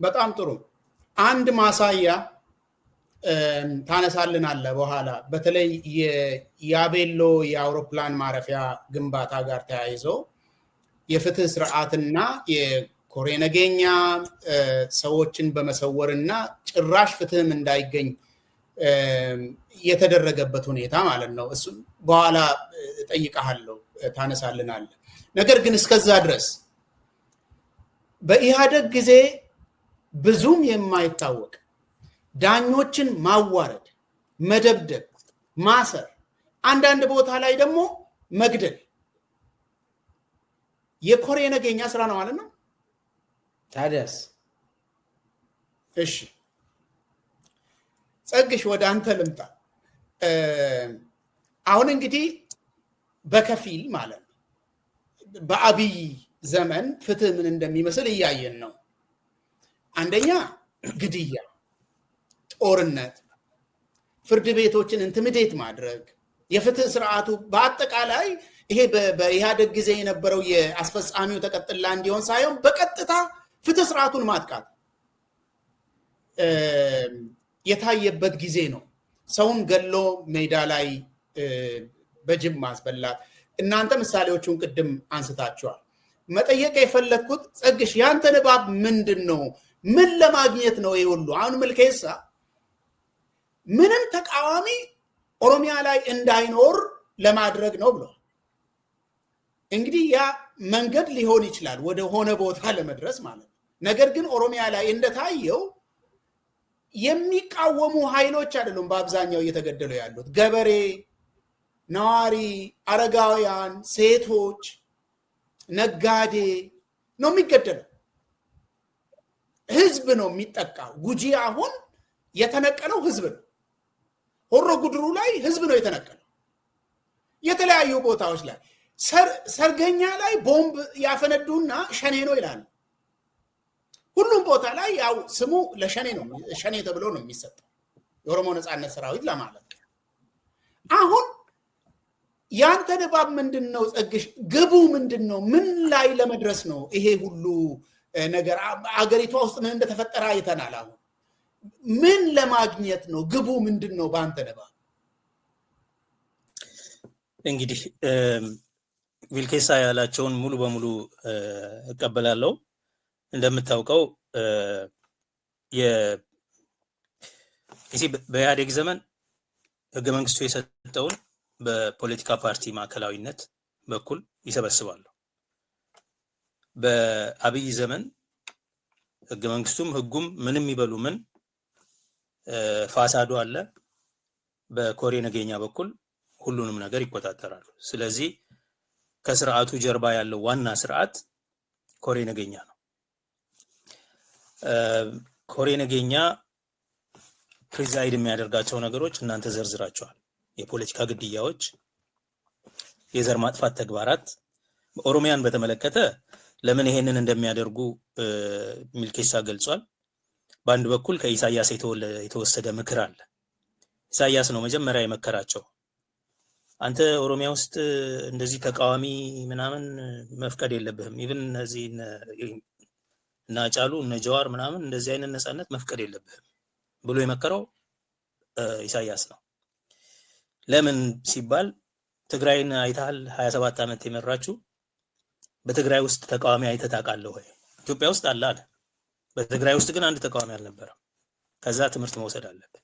በጣም ጥሩ አንድ ማሳያ ታነሳልናለ በኋላ በተለይ የያቤሎ የአውሮፕላን ማረፊያ ግንባታ ጋር ተያይዞ የፍትህ ስርዓትና የኮሬ ነገኛ ሰዎችን በመሰወርና ጭራሽ ፍትህም እንዳይገኝ የተደረገበት ሁኔታ ማለት ነው። እሱ በኋላ ጠይቀሃለሁ ታነሳልናለ። ነገር ግን እስከዛ ድረስ በኢህአደግ ጊዜ ብዙም የማይታወቅ ዳኞችን ማዋረድ፣ መደብደብ፣ ማሰር፣ አንዳንድ ቦታ ላይ ደግሞ መግደል የኮሬ ነገኛ ስራ ነው ማለት ነው። ታዲያስ? እሺ ጸግሽ ወደ አንተ ልምጣ። አሁን እንግዲህ በከፊል ማለት ነው በአብይ ዘመን ፍትህ ምን እንደሚመስል እያየን ነው። አንደኛ ግድያ፣ ጦርነት፣ ፍርድ ቤቶችን ኢንቲሚዴት ማድረግ፣ የፍትህ ስርዓቱ በአጠቃላይ ይሄ በኢህአደግ ጊዜ የነበረው የአስፈጻሚው ተቀጥላ እንዲሆን ሳይሆን በቀጥታ ፍትህ ስርዓቱን ማጥቃት የታየበት ጊዜ ነው። ሰውን ገሎ ሜዳ ላይ በጅብ ማስበላት። እናንተ ምሳሌዎቹን ቅድም አንስታችኋል። መጠየቅ የፈለግኩት ጸግሽ ያንተ ንባብ ምንድን ነው? ምን ለማግኘት ነው ይሄ ሁሉ? አሁን ምልኬሳ ምንም ተቃዋሚ ኦሮሚያ ላይ እንዳይኖር ለማድረግ ነው ብሏል። እንግዲህ ያ መንገድ ሊሆን ይችላል ወደ ሆነ ቦታ ለመድረስ ማለት ነው። ነገር ግን ኦሮሚያ ላይ እንደታየው የሚቃወሙ ኃይሎች አይደሉም በአብዛኛው እየተገደሉ ያሉት። ገበሬ፣ ነዋሪ፣ አረጋውያን፣ ሴቶች፣ ነጋዴ ነው የሚገደለው። ህዝብ ነው የሚጠቃው። ጉጂ አሁን የተነቀለው ህዝብ ነው። ሆሮ ጉድሩ ላይ ህዝብ ነው የተነቀለው። የተለያዩ ቦታዎች ላይ ሰርገኛ ላይ ቦምብ ያፈነዱና ሸኔ ነው ይላሉ። ሁሉም ቦታ ላይ ያው ስሙ ለሸኔ ነው፣ ሸኔ ተብሎ ነው የሚሰጠው፣ የኦሮሞ ነጻነት ሰራዊት ለማለት ነው። አሁን ያንተ ንባብ ምንድነው ጸግሽ? ግቡ ምንድነው? ምን ላይ ለመድረስ ነው ይሄ ሁሉ ነገር? አገሪቷ ውስጥ ምን እንደተፈጠረ አይተናል። አሁን ምን ለማግኘት ነው? ግቡ ምንድነው በአንተ ንባብ? እንግዲህ ዊልኬሳ ያላቸውን ሙሉ በሙሉ እቀበላለሁ። እንደምታውቀው በኢህአዴግ ዘመን ህገ መንግስቱ የሰጠውን በፖለቲካ ፓርቲ ማዕከላዊነት በኩል ይሰበስባሉ። በአብይ ዘመን ህገ መንግስቱም ህጉም ምንም ይበሉ ምን ፋሳዱ አለ። በኮሬ ነገኛ በኩል ሁሉንም ነገር ይቆጣጠራሉ። ስለዚህ ከስርዓቱ ጀርባ ያለው ዋና ስርዓት ኮሬ ነገኛ ነው። ኮሬ ነገኛ ፕሪዛይድ የሚያደርጋቸው ነገሮች እናንተ ዘርዝራቸዋል። የፖለቲካ ግድያዎች፣ የዘር ማጥፋት ተግባራት። ኦሮሚያን በተመለከተ ለምን ይሄንን እንደሚያደርጉ ሚልኬሳ ገልጿል። በአንድ በኩል ከኢሳያስ የተወሰደ ምክር አለ። ኢሳያስ ነው መጀመሪያ የመከራቸው። አንተ ኦሮሚያ ውስጥ እንደዚህ ተቃዋሚ ምናምን መፍቀድ የለብህም፣ ኢቭን እነዚህ እና ጫሉ እነ ጀዋር ምናምን እንደዚህ አይነት ነፃነት መፍቀድ የለብህም ብሎ የመከረው ኢሳያስ ነው። ለምን ሲባል ትግራይን አይተሃል? 27 ዓመት የመራችሁ በትግራይ ውስጥ ተቃዋሚ አይተህ ታውቃለህ ወይ? ኢትዮጵያ ውስጥ አለ አለ። በትግራይ ውስጥ ግን አንድ ተቃዋሚ አልነበረም። ከዛ ትምህርት መውሰድ አለብህ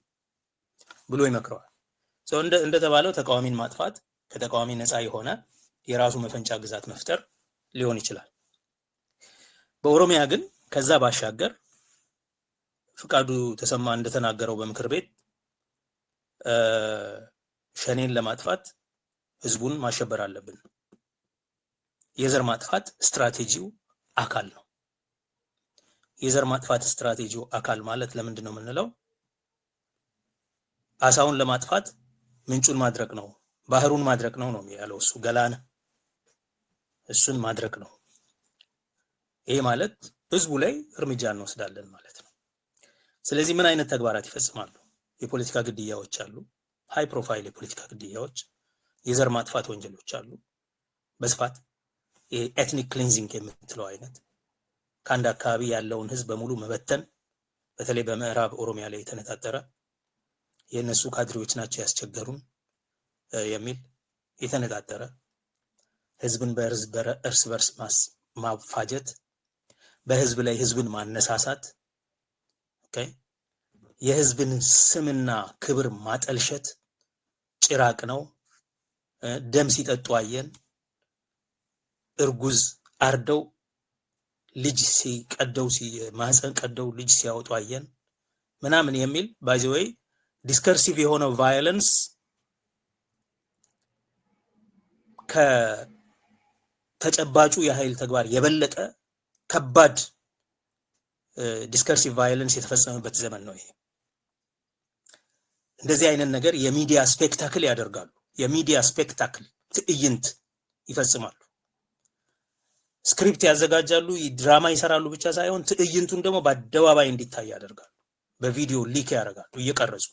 ብሎ ይመክረዋል። ሰው እንደተባለው ተቃዋሚን ማጥፋት፣ ከተቃዋሚ ነፃ የሆነ የራሱ መፈንጫ ግዛት መፍጠር ሊሆን ይችላል። በኦሮሚያ ግን ከዛ ባሻገር ፍቃዱ ተሰማ እንደተናገረው በምክር ቤት ሸኔን ለማጥፋት ህዝቡን ማሸበር አለብን። የዘር ማጥፋት ስትራቴጂው አካል ነው። የዘር ማጥፋት ስትራቴጂው አካል ማለት ለምንድን ነው የምንለው? አሳውን ለማጥፋት ምንጩን ማድረቅ ነው፣ ባህሩን ማድረቅ ነው ነው ያለው እሱ ገላነ። እሱን ማድረቅ ነው። ይሄ ማለት ህዝቡ ላይ እርምጃ እንወስዳለን ማለት ነው። ስለዚህ ምን አይነት ተግባራት ይፈጽማሉ? የፖለቲካ ግድያዎች አሉ፣ ሃይ ፕሮፋይል የፖለቲካ ግድያዎች፣ የዘር ማጥፋት ወንጀሎች አሉ በስፋት ኤትኒክ ክሊንዚንግ የምትለው አይነት ከአንድ አካባቢ ያለውን ህዝብ በሙሉ መበተን፣ በተለይ በምዕራብ ኦሮሚያ ላይ የተነጣጠረ የነሱ ካድሬዎች ናቸው ያስቸገሩን የሚል የተነጣጠረ ህዝብን እርስ በርስ ማፋጀት፣ በህዝብ ላይ ህዝብን ማነሳሳት፣ ኦኬ የህዝብን ስምና ክብር ማጠልሸት ጭራቅ ነው። ደም ሲጠጡ አየን፣ እርጉዝ አርደው ልጅ ሲቀደው ማህፀን ቀደው ልጅ ሲያወጡ አየን ምናምን የሚል ባይ ዘ ዌይ ዲስከርሲቭ የሆነው ቫዮለንስ ከተጨባጩ የኃይል ተግባር የበለጠ ከባድ ዲስከርሲቭ ቫዮለንስ የተፈጸመበት ዘመን ነው ይሄ። እንደዚህ አይነት ነገር የሚዲያ ስፔክታክል ያደርጋሉ። የሚዲያ ስፔክታክል ትዕይንት ይፈጽማሉ። ስክሪፕት ያዘጋጃሉ፣ ድራማ ይሰራሉ ብቻ ሳይሆን ትዕይንቱን ደግሞ በአደባባይ እንዲታይ ያደርጋሉ። በቪዲዮ ሊክ ያደርጋሉ እየቀረጹ።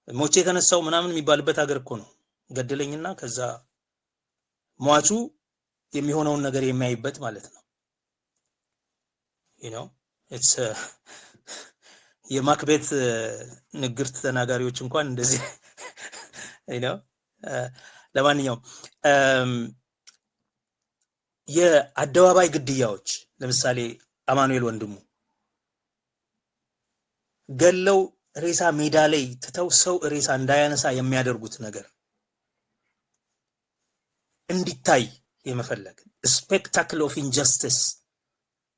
ሞቼ የተነሳው ምናምን የሚባልበት ሀገር እኮ ነው። ገደለኝና ከዛ ሟቹ የሚሆነውን ነገር የሚያይበት ማለት ነው። you know it's የማክቤት ንግርት ተናጋሪዎች እንኳን እንደዚህ you know ለማንኛውም የአደባባይ ግድያዎች ለምሳሌ አማኑኤል ወንድሙ ገለው ሬሳ ሜዳ ላይ ተተው ሰው ሬሳ እንዳያነሳ የሚያደርጉት ነገር እንዲታይ የመፈለግ ስፔክታክል ኦፍ ኢንጀስቲስ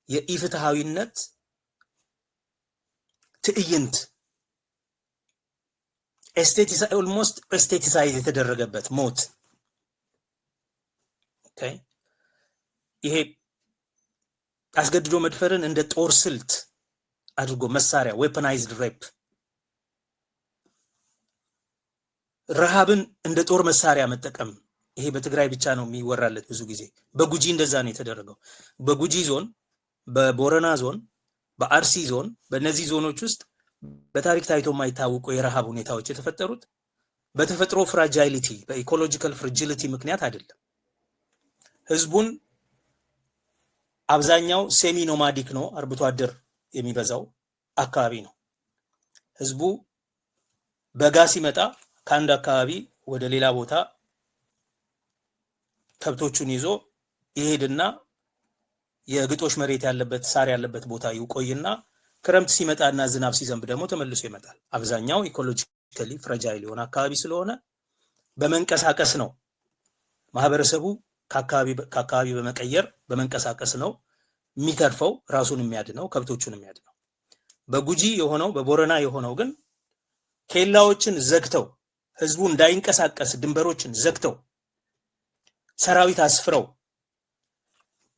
የኢፍትሃዊነት ትዕይንት ኦልሞስት ኤስቴቲሳይዝ የተደረገበት ሞት። ኦኬ ይሄ አስገድዶ መድፈርን እንደ ጦር ስልት አድርጎ መሳሪያ ዌፐናይዝድ ሬፕ፣ ረሃብን እንደ ጦር መሳሪያ መጠቀም። ይሄ በትግራይ ብቻ ነው የሚወራለት ብዙ ጊዜ። በጉጂ እንደዛ ነው የተደረገው። በጉጂ ዞን፣ በቦረና ዞን፣ በአርሲ ዞን፣ በእነዚህ ዞኖች ውስጥ በታሪክ ታይቶ የማይታወቁ የረሃብ ሁኔታዎች የተፈጠሩት በተፈጥሮ ፍራጃይሊቲ በኢኮሎጂካል ፍራጂሊቲ ምክንያት አይደለም። ህዝቡን አብዛኛው ሴሚ ኖማዲክ ነው፣ አርብቶ አደር የሚበዛው አካባቢ ነው። ህዝቡ በጋ ሲመጣ ከአንድ አካባቢ ወደ ሌላ ቦታ ከብቶቹን ይዞ ይሄድና የግጦሽ መሬት ያለበት ሳር ያለበት ቦታ ይቆይና ክረምት ሲመጣና ዝናብ ሲዘንብ ደግሞ ተመልሶ ይመጣል። አብዛኛው ኢኮሎጂካሊ ፍራጃይል የሆነ አካባቢ ስለሆነ በመንቀሳቀስ ነው ማህበረሰቡ ከአካባቢ በመቀየር በመንቀሳቀስ ነው የሚተርፈው፣ ራሱን የሚያድነው፣ ከብቶቹን የሚያድነው። በጉጂ የሆነው በቦረና የሆነው ግን ኬላዎችን ዘግተው ህዝቡ እንዳይንቀሳቀስ ድንበሮችን ዘግተው ሰራዊት አስፍረው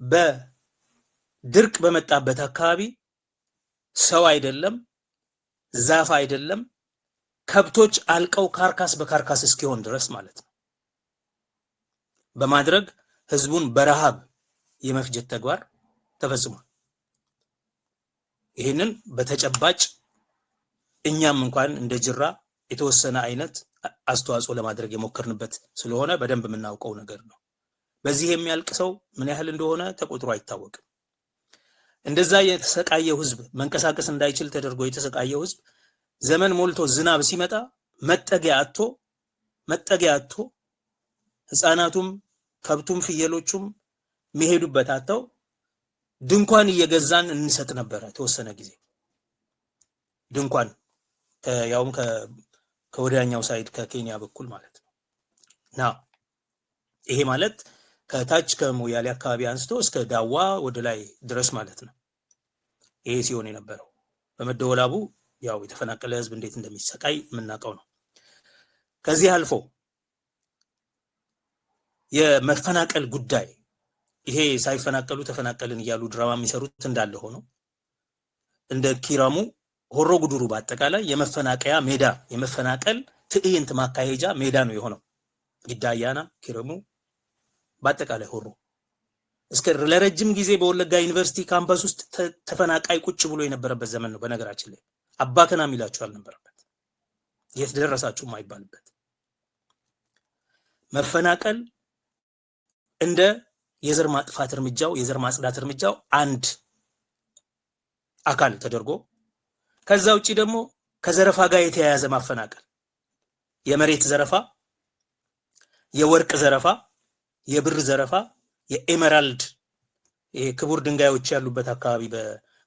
በድርቅ በመጣበት አካባቢ ሰው አይደለም ዛፍ አይደለም ከብቶች አልቀው ካርካስ በካርካስ እስኪሆን ድረስ ማለት ነው በማድረግ ህዝቡን በረሃብ የመፍጀት ተግባር ተፈጽሟል። ይሄንን በተጨባጭ እኛም እንኳን እንደ ጅራ የተወሰነ አይነት አስተዋጽኦ ለማድረግ የሞከርንበት ስለሆነ በደንብ የምናውቀው ነገር ነው። በዚህ የሚያልቅ ሰው ምን ያህል እንደሆነ ተቆጥሮ አይታወቅም። እንደዛ የተሰቃየው ህዝብ መንቀሳቀስ እንዳይችል ተደርጎ የተሰቃየው ህዝብ ዘመን ሞልቶ ዝናብ ሲመጣ መጠጊያ አጥቶ ህፃናቱም ከብቱም ፍየሎቹም የሚሄዱበት አጥተው ድንኳን እየገዛን እንሰጥ ነበር ተወሰነ ጊዜ። ድንኳን ያውም ከወዲያኛው ሳይድ ከኬንያ በኩል ማለት ነው። ይሄ ማለት ከታች ከሞያሌ አካባቢ አንስቶ እስከ ዳዋ ወደ ላይ ድረስ ማለት ነው። ይሄ ሲሆን የነበረው በመደወላቡ ያው የተፈናቀለ ህዝብ እንዴት እንደሚሰቃይ የምናውቀው ነው። ከዚህ አልፎ የመፈናቀል ጉዳይ ይሄ ሳይፈናቀሉ ተፈናቀልን እያሉ ድራማ የሚሰሩት እንዳለ ሆኖ እንደ ኪራሙ ሆሮ ጉዱሩ በአጠቃላይ የመፈናቀያ ሜዳ የመፈናቀል ትዕይንት ማካሄጃ ሜዳ ነው የሆነው። ጊዳያና ኪራሙ በአጠቃላይ ሆሮ እስከ ለረጅም ጊዜ በወለጋ ዩኒቨርሲቲ ካምፓስ ውስጥ ተፈናቃይ ቁጭ ብሎ የነበረበት ዘመን ነው። በነገራችን ላይ አባከና ሚላችሁ አልነበረበት፣ የት ደረሳችሁ ማይባልበት። መፈናቀል እንደ የዘር ማጥፋት እርምጃው የዘር ማጽዳት እርምጃው አንድ አካል ተደርጎ ከዛ ውጪ ደግሞ ከዘረፋ ጋር የተያያዘ ማፈናቀል፣ የመሬት ዘረፋ፣ የወርቅ ዘረፋ፣ የብር ዘረፋ፣ የኤመራልድ የክቡር ድንጋዮች ያሉበት አካባቢ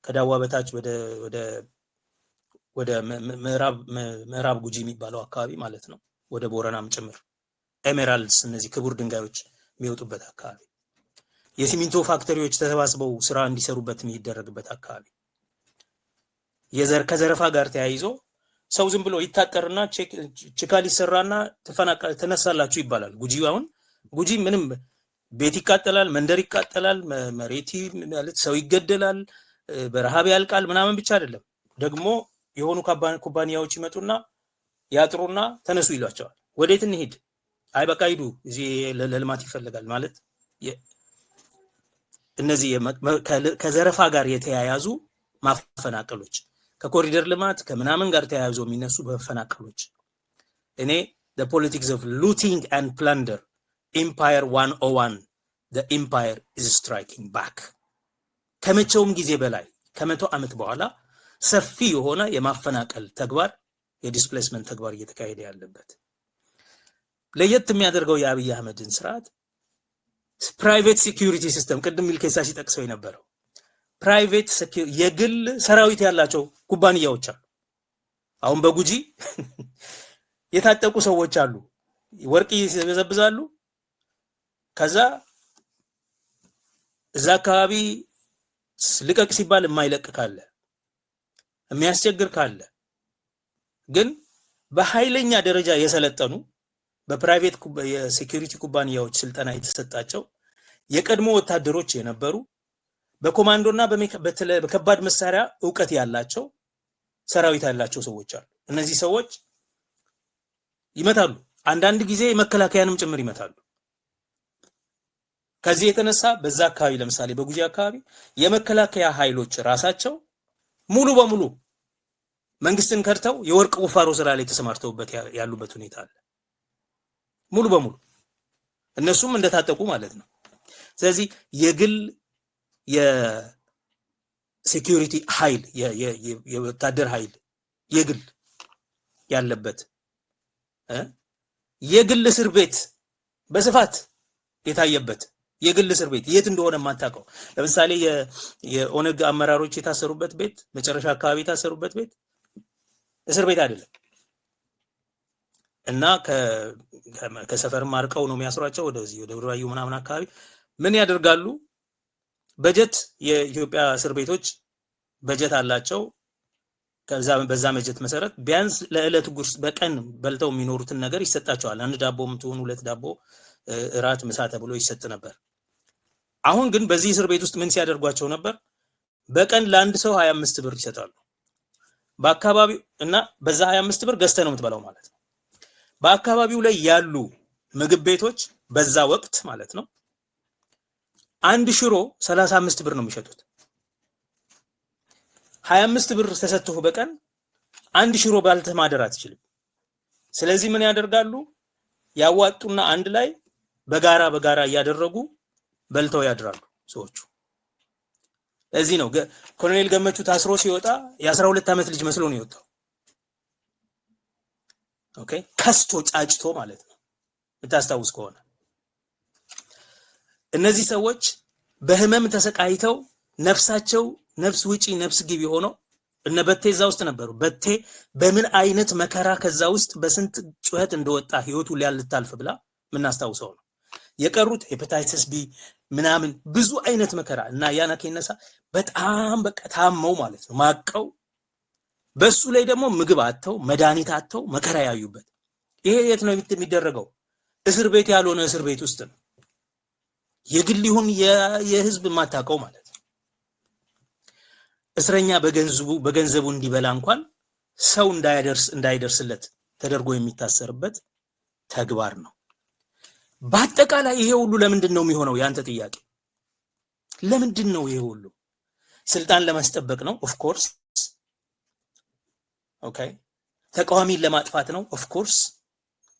ከዳዋ በታች ወደ ምዕራብ ጉጂ የሚባለው አካባቢ ማለት ነው፣ ወደ ቦረናም ጭምር ኤሜራልድስ እነዚህ ክቡር ድንጋዮች የሚወጡበት አካባቢ፣ የሲሚንቶ ፋክተሪዎች ተሰባስበው ስራ እንዲሰሩበት የሚደረግበት አካባቢ ከዘረፋ ጋር ተያይዞ ሰው ዝም ብሎ ይታጠርና ችካል ይሰራና ተነሳላችሁ ይባላል። ጉጂ ምንም ቤት ይቃጠላል፣ መንደር ይቃጠላል፣ መሬት ማለት ሰው ይገደላል፣ በረሃብ ያልቃል ምናምን ብቻ አይደለም። ደግሞ የሆኑ ኩባንያዎች ይመጡና ያጥሩና ተነሱ ይሏቸዋል። ወዴት እንሂድ? አይ በቃ ሂዱ፣ እዚህ ለልማት ይፈልጋል ማለት እነዚህ ከዘረፋ ጋር የተያያዙ ማፈናቀሎች ከኮሪደር ልማት ከምናምን ጋር ተያይዞ የሚነሱ መፈናቀሎች እኔ the politics of looting and plunder empire 101 the empire is striking back ከመቼውም ጊዜ በላይ ከመቶ ዓመት በኋላ ሰፊ የሆነ የማፈናቀል ተግባር የዲስፕሌስመንት ተግባር እየተካሄደ ያለበት ለየት የሚያደርገው የአብይ አህመድን ስርዓት ፕራይቬት ሴኩሪቲ ሲስተም ቅድም ሚልኬሳ ሲጠቅሰው የነበረው ፕራይቬት የግል ሰራዊት ያላቸው ኩባንያዎች አሉ። አሁን በጉጂ የታጠቁ ሰዎች አሉ፣ ወርቅ ይበዘብዛሉ። ከዛ እዛ አካባቢ ልቀቅ ሲባል የማይለቅ ካለ የሚያስቸግር ካለ ግን በኃይለኛ ደረጃ የሰለጠኑ በፕራይቬት የሴኩሪቲ ኩባንያዎች ስልጠና የተሰጣቸው የቀድሞ ወታደሮች የነበሩ በኮማንዶና በከባድ መሳሪያ ዕውቀት ያላቸው ሰራዊት ያላቸው ሰዎች አሉ። እነዚህ ሰዎች ይመታሉ፣ አንዳንድ ጊዜ መከላከያንም ጭምር ይመታሉ። ከዚህ የተነሳ በዛ አካባቢ ለምሳሌ በጉጂ አካባቢ የመከላከያ ኃይሎች ራሳቸው ሙሉ በሙሉ መንግስትን ከድተው የወርቅ ቁፋሮ ስራ ላይ ተሰማርተውበት ያሉበት ሁኔታ አለ። ሙሉ በሙሉ እነሱም እንደታጠቁ ማለት ነው። ስለዚህ የግል የሴኩሪቲ ኃይል የወታደር ኃይል የግል ያለበት የግል እስር ቤት በስፋት የታየበት የግል እስር ቤት የት እንደሆነ ማታውቀው ለምሳሌ የኦነግ አመራሮች የታሰሩበት ቤት መጨረሻ አካባቢ የታሰሩበት ቤት እስር ቤት አይደለም እና ከሰፈር ማርቀው ነው የሚያስሯቸው ወደዚህ ወደ ራዩ ምናምን አካባቢ ምን ያደርጋሉ? በጀት የኢትዮጵያ እስር ቤቶች በጀት አላቸው። በዛ በጀት መሰረት ቢያንስ ለዕለት ጉርስ በቀን በልተው የሚኖሩትን ነገር ይሰጣቸዋል። አንድ ዳቦ ምትሆን ሁለት ዳቦ እራት ምሳ ተብሎ ይሰጥ ነበር። አሁን ግን በዚህ እስር ቤት ውስጥ ምን ሲያደርጓቸው ነበር? በቀን ለአንድ ሰው 25 ብር ይሰጣሉ። በአካባቢው እና በዛ 25 ብር ገዝተህ ነው የምትበላው ማለት ነው። በአካባቢው ላይ ያሉ ምግብ ቤቶች በዛ ወቅት ማለት ነው አንድ ሽሮ 35 ብር ነው የሚሸጡት። 25 ብር ተሰጥቶ በቀን አንድ ሽሮ ባልተህ ማደር አትችልም። ስለዚህ ምን ያደርጋሉ? ያዋጡና አንድ ላይ በጋራ እያደረጉ በልተው ያድራሉ ሰዎቹ። ለዚህ ነው ኮሎኔል ገመቹ ታስሮ ሲወጣ የ12 ዓመት ልጅ መስሎ ነው የወጣው። ኦኬ ከስቶ ጫጭቶ ማለት ነው የምታስታውስ ከሆነ። እነዚህ ሰዎች በህመም ተሰቃይተው ነፍሳቸው ነፍስ ውጪ ነፍስ ግቢ ሆነው እነ በቴ እዛ ውስጥ ነበሩ። በቴ በምን አይነት መከራ ከዛ ውስጥ በስንት ጩኸት እንደወጣ ህይወቱ ሊያልታልፍ ብላ ምናስታውሰው ነው። የቀሩት ሄፓታይተስ ቢ ምናምን ብዙ አይነት መከራ እና ያና ከነሳ በጣም በቃ ታመው ማለት ነው ማቀው በሱ ላይ ደግሞ ምግብ አጥተው መድኃኒት አጥተው መከራ ያዩበት። ይሄ የት ነው የሚደረገው? እስር ቤት ያልሆነ እስር ቤት ውስጥ ነው። የግል ይሁን የህዝብ ማታቀው ማለት ነው። እስረኛ በገንዘቡ እንዲበላ እንኳን ሰው እንዳይደርስለት ተደርጎ የሚታሰርበት ተግባር ነው። በአጠቃላይ ይሄ ሁሉ ለምንድን ነው የሚሆነው? ያንተ ጥያቄ ለምንድን ነው ይሄ ሁሉ? ስልጣን ለማስጠበቅ ነው ኦፍ ኮርስ። ኦኬ ተቃዋሚን ለማጥፋት ነው ኦፍ ኮርስ።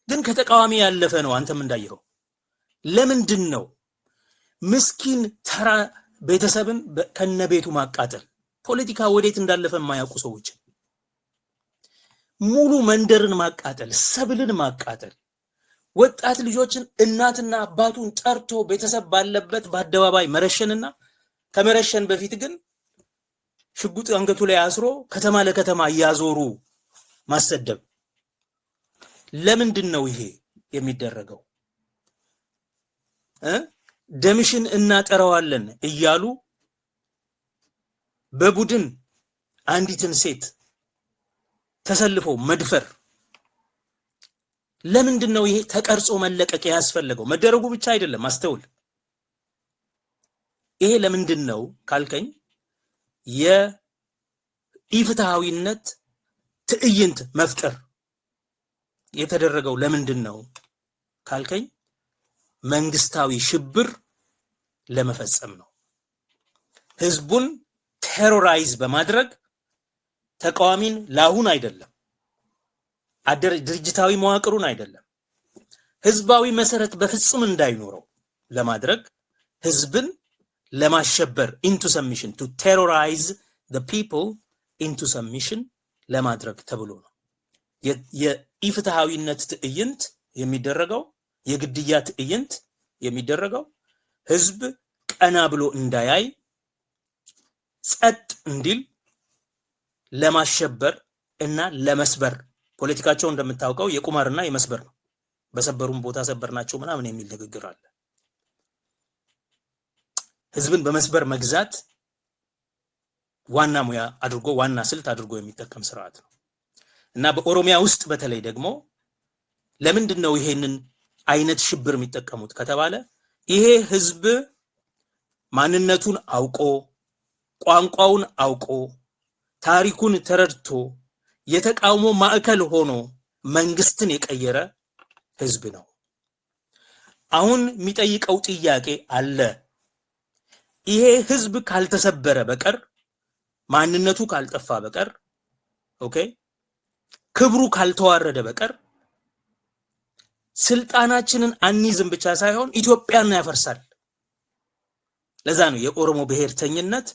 ግን ከተቃዋሚ ያለፈ ነው። አንተም እንዳየኸው ለምንድን ነው ምስኪን ተራ ቤተሰብን ከነቤቱ ማቃጠል፣ ፖለቲካ ወዴት እንዳለፈ የማያውቁ ሰዎች ሙሉ መንደርን ማቃጠል፣ ሰብልን ማቃጠል፣ ወጣት ልጆችን እናትና አባቱን ጠርቶ ቤተሰብ ባለበት በአደባባይ መረሸንና ከመረሸን በፊት ግን ሽጉጥ አንገቱ ላይ አስሮ ከተማ ለከተማ እያዞሩ ማሰደብ። ለምንድን ነው ይሄ የሚደረገው? ደምሽን እናጠራዋለን እያሉ በቡድን አንዲትን ሴት ተሰልፎ መድፈር። ለምንድን ነው ይሄ ተቀርጾ መለቀቅ ያስፈልገው? መደረጉ ብቻ አይደለም፣ አስተውል። ይሄ ለምንድን ነው ካልከኝ የኢፍትሃዊነት ትዕይንት መፍጠር የተደረገው ለምንድን ነው ካልከኝ መንግስታዊ ሽብር ለመፈጸም ነው። ህዝቡን ቴሮራይዝ በማድረግ ተቃዋሚን ላሁን አይደለም፣ ድርጅታዊ መዋቅሩን አይደለም፣ ህዝባዊ መሰረት በፍጹም እንዳይኖረው ለማድረግ ህዝብን ለማሸበር into submission to terrorize the people into submission ለማድረግ ተብሎ ነው። የኢፍትሃዊነት ትዕይንት የሚደረገው፣ የግድያ ትዕይንት የሚደረገው ህዝብ ቀና ብሎ እንዳያይ ጸጥ እንዲል ለማሸበር እና ለመስበር። ፖለቲካቸው እንደምታውቀው የቁማርና የመስበር ነው። በሰበሩም ቦታ ሰበርናቸው ምናምን የሚል ንግግር አለ። ህዝብን በመስበር መግዛት ዋና ሙያ አድርጎ ዋና ስልት አድርጎ የሚጠቀም ስርዓት ነው እና በኦሮሚያ ውስጥ በተለይ ደግሞ ለምንድን ነው ይሄንን አይነት ሽብር የሚጠቀሙት ከተባለ ይሄ ህዝብ ማንነቱን አውቆ ቋንቋውን አውቆ ታሪኩን ተረድቶ የተቃውሞ ማዕከል ሆኖ መንግስትን የቀየረ ህዝብ ነው። አሁን የሚጠይቀው ጥያቄ አለ። ይሄ ህዝብ ካልተሰበረ በቀር ማንነቱ ካልጠፋ በቀር ኦኬ ክብሩ ካልተዋረደ በቀር ስልጣናችንን አንይዝም ብቻ ሳይሆን ኢትዮጵያን ያፈርሳል። ለዛ ነው የኦሮሞ ብሔርተኝነት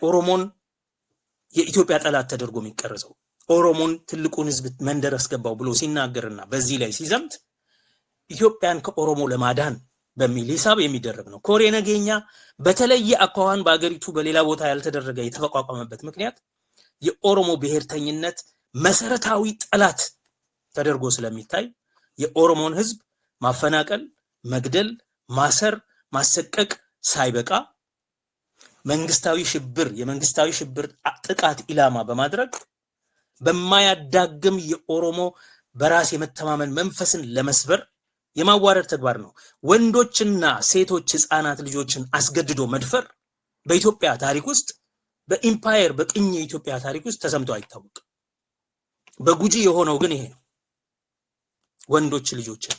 ኦሮሞን የኢትዮጵያ ጠላት ተደርጎ የሚቀርጸው። ኦሮሞን ትልቁን ህዝብ መንደር አስገባው ብሎ ሲናገርና በዚህ ላይ ሲዘምት ኢትዮጵያን ከኦሮሞ ለማዳን በሚል ሂሳብ የሚደረግ ነው። ኮሬ ነገኛ በተለየ አኳኋን በአገሪቱ በሌላ ቦታ ያልተደረገ የተቋቋመበት ምክንያት የኦሮሞ ብሔርተኝነት መሰረታዊ ጠላት ተደርጎ ስለሚታይ የኦሮሞን ህዝብ ማፈናቀል፣ መግደል፣ ማሰር፣ ማሰቀቅ ሳይበቃ መንግስታዊ ሽብር የመንግስታዊ ሽብር ጥቃት ኢላማ በማድረግ በማያዳግም የኦሮሞ በራስ የመተማመን መንፈስን ለመስበር የማዋረድ ተግባር ነው። ወንዶችና ሴቶች ህፃናት ልጆችን አስገድዶ መድፈር በኢትዮጵያ ታሪክ ውስጥ በኢምፓየር በቅኝ የኢትዮጵያ ታሪክ ውስጥ ተሰምቶ አይታወቅም። በጉጂ የሆነው ግን ይሄ ነው። ወንዶች ልጆችን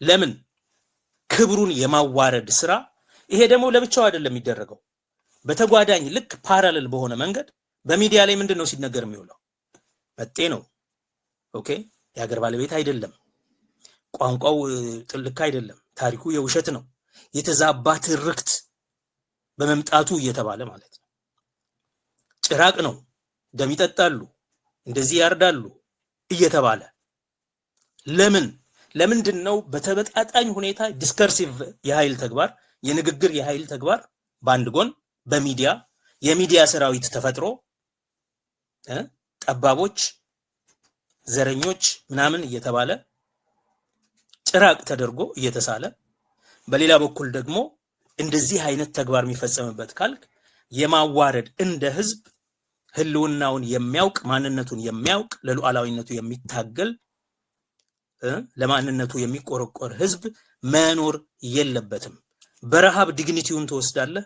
ለምን ክብሩን የማዋረድ ስራ። ይሄ ደግሞ ለብቻው አይደለም የሚደረገው። በተጓዳኝ ልክ ፓራለል በሆነ መንገድ በሚዲያ ላይ ምንድነው ሲነገር የሚውለው? መጤ ነው፣ ኦኬ፣ የሀገር ባለቤት አይደለም፣ ቋንቋው ጥልቅ አይደለም፣ ታሪኩ የውሸት ነው፣ የተዛባ ትርክት በመምጣቱ እየተባለ ማለት ነው። ጭራቅ ነው፣ ደም ይጠጣሉ፣ እንደዚህ ያርዳሉ እየተባለ ለምንድነው በተበጣጣኝ ሁኔታ ዲስከርሲቭ የኃይል ተግባር የንግግር የኃይል ተግባር በአንድ ጎን በሚዲያ የሚዲያ ሰራዊት ተፈጥሮ ጠባቦች፣ ዘረኞች ምናምን እየተባለ ጭራቅ ተደርጎ እየተሳለ፣ በሌላ በኩል ደግሞ እንደዚህ አይነት ተግባር የሚፈጸምበት ካልክ የማዋረድ እንደ ህዝብ ህልውናውን የሚያውቅ ማንነቱን የሚያውቅ ለሉዓላዊነቱ የሚታገል ለማንነቱ የሚቆረቆር ህዝብ መኖር የለበትም። በረሃብ ዲግኒቲውን ትወስዳለህ፣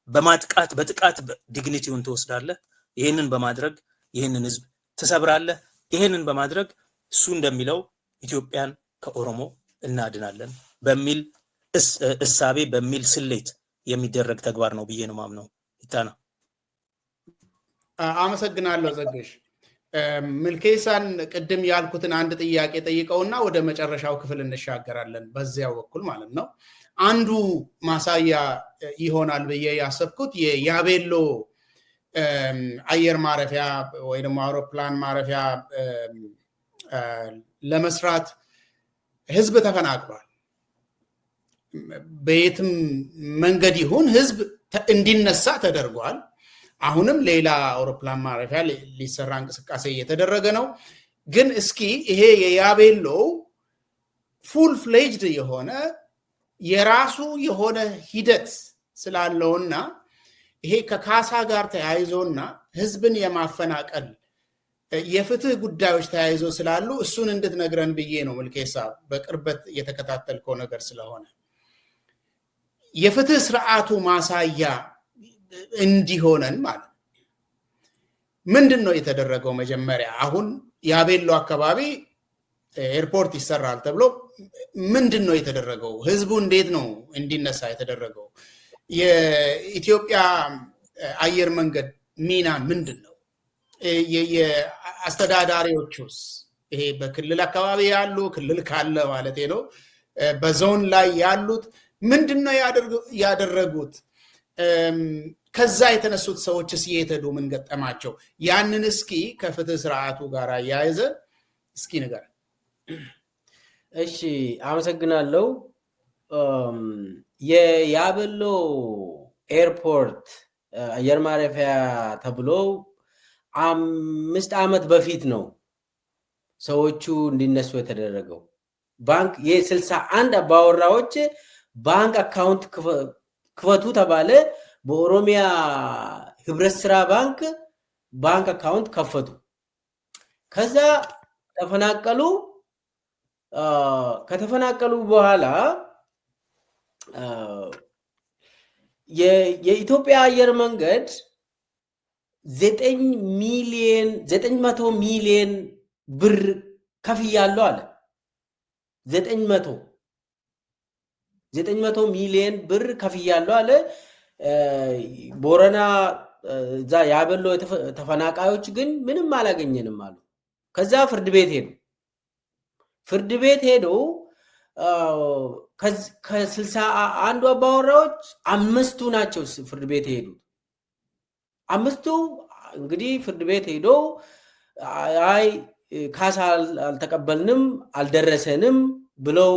በማጥቃት በጥቃት ዲግኒቲውን ትወስዳለህ። ይሄንን በማድረግ ይሄንን ህዝብ ትሰብራለህ። ይሄንን በማድረግ እሱ እንደሚለው ኢትዮጵያን ከኦሮሞ እናድናለን በሚል እሳቤ በሚል ስሌት የሚደረግ ተግባር ነው ብዬ ነው ማምነው። ይታና አመሰግናለሁ ዘገሽ። ምልኬሳን ቅድም ያልኩትን አንድ ጥያቄ ጠይቀውና ወደ መጨረሻው ክፍል እንሻገራለን በዚያው በኩል ማለት ነው። አንዱ ማሳያ ይሆናል ብዬ ያሰብኩት የያቤሎ አየር ማረፊያ ወይ ደግሞ አውሮፕላን ማረፊያ ለመስራት ህዝብ ተፈናቅሏል። በየትም መንገድ ይሁን ህዝብ እንዲነሳ ተደርጓል። አሁንም ሌላ አውሮፕላን ማረፊያ ሊሰራ እንቅስቃሴ እየተደረገ ነው። ግን እስኪ ይሄ የያቤሎ ፉል ፍሌጅድ የሆነ የራሱ የሆነ ሂደት ስላለውና ይሄ ከካሳ ጋር ተያይዞና ህዝብን የማፈናቀል የፍትህ ጉዳዮች ተያይዞ ስላሉ እሱን እንድትነግረን ብዬ ነው ምልኬሳ፣ በቅርበት የተከታተልከው ነገር ስለሆነ የፍትህ ስርዓቱ ማሳያ እንዲሆነን ማለት ምንድን ነው የተደረገው? መጀመሪያ አሁን ያቤሎ አካባቢ ኤርፖርት ይሰራል ተብሎ ምንድን ነው የተደረገው? ህዝቡ እንዴት ነው እንዲነሳ የተደረገው? የኢትዮጵያ አየር መንገድ ሚና ምንድን ነው? የአስተዳዳሪዎቹስ ይሄ በክልል አካባቢ ያሉ ክልል ካለ ማለት ነው በዞን ላይ ያሉት ምንድን ነው ያደረጉት? ከዛ የተነሱት ሰዎችስ የት ሄዱ? ምን ገጠማቸው? ያንን እስኪ ከፍትህ ስርዓቱ ጋር አያይዘ እስኪ ንገር። እሺ፣ አመሰግናለሁ። የያቤሎ ኤርፖርት አየር ማረፊያ ተብሎ 5 ዓመት በፊት ነው ሰዎቹ እንዲነሱ የተደረገው። ባንክ የ61 አባወራዎች ባንክ አካውንት ክፈቱ ተባለ። በኦሮሚያ ህብረት ስራ ባንክ አካውንት ከፈቱ። ከዛ ተፈናቀሉ። ከተፈናቀሉ በኋላ የኢትዮጵያ አየር መንገድ 900 ሚሊዮን ብር ከፍያለሁ አለ። 900 ሚሊዮን ብር ከፍያለሁ አለ። ቦረና እዛ ያቤሎ ተፈናቃዮች ግን ምንም አላገኘንም አሉ። ከዛ ፍርድ ቤት ሄዱ። ፍርድ ቤት ሄደው ከ61 አባወራዎች 5ቱ ናቸው ፍርድ ቤት ሄዱት። 5ቱ እንግዲህ ፍርድ ቤት ሄደው አይ ካሳ አልተቀበልንም አልደረሰንም ብለው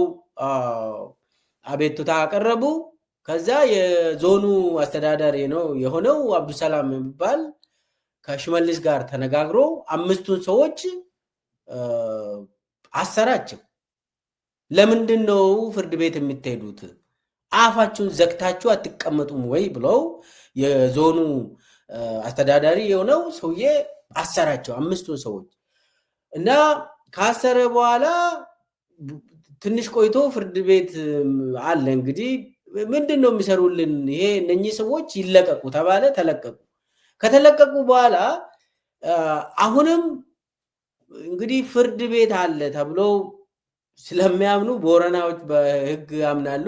አቤቱታ አቀረቡ። ከዛ የዞኑ አስተዳዳሪ ነው የሆነው አብዱሰላም የሚባል ከሽመልስ ጋር ተነጋግሮ 5ቱን ሰዎች አሰራቸው። ለምንድን ነው ፍርድ ቤት የምትሄዱት? አፋችሁን ዘግታችሁ አትቀመጡም ወይ ብለው የዞኑ አስተዳዳሪ የሆነው ሰውዬ አሰራቸው 5ቱን ሰዎች። እና ካሰረ በኋላ ትንሽ ቆይቶ ፍርድ ቤት አለ እንግዲህ ምንድን ነው የሚሰሩልን? ይሄ እነኚህ ሰዎች ይለቀቁ ተባለ። ተለቀቁ። ከተለቀቁ በኋላ አሁንም እንግዲህ ፍርድ ቤት አለ ተብሎ ስለሚያምኑ ቦረናዎች በህግ ያምናሉ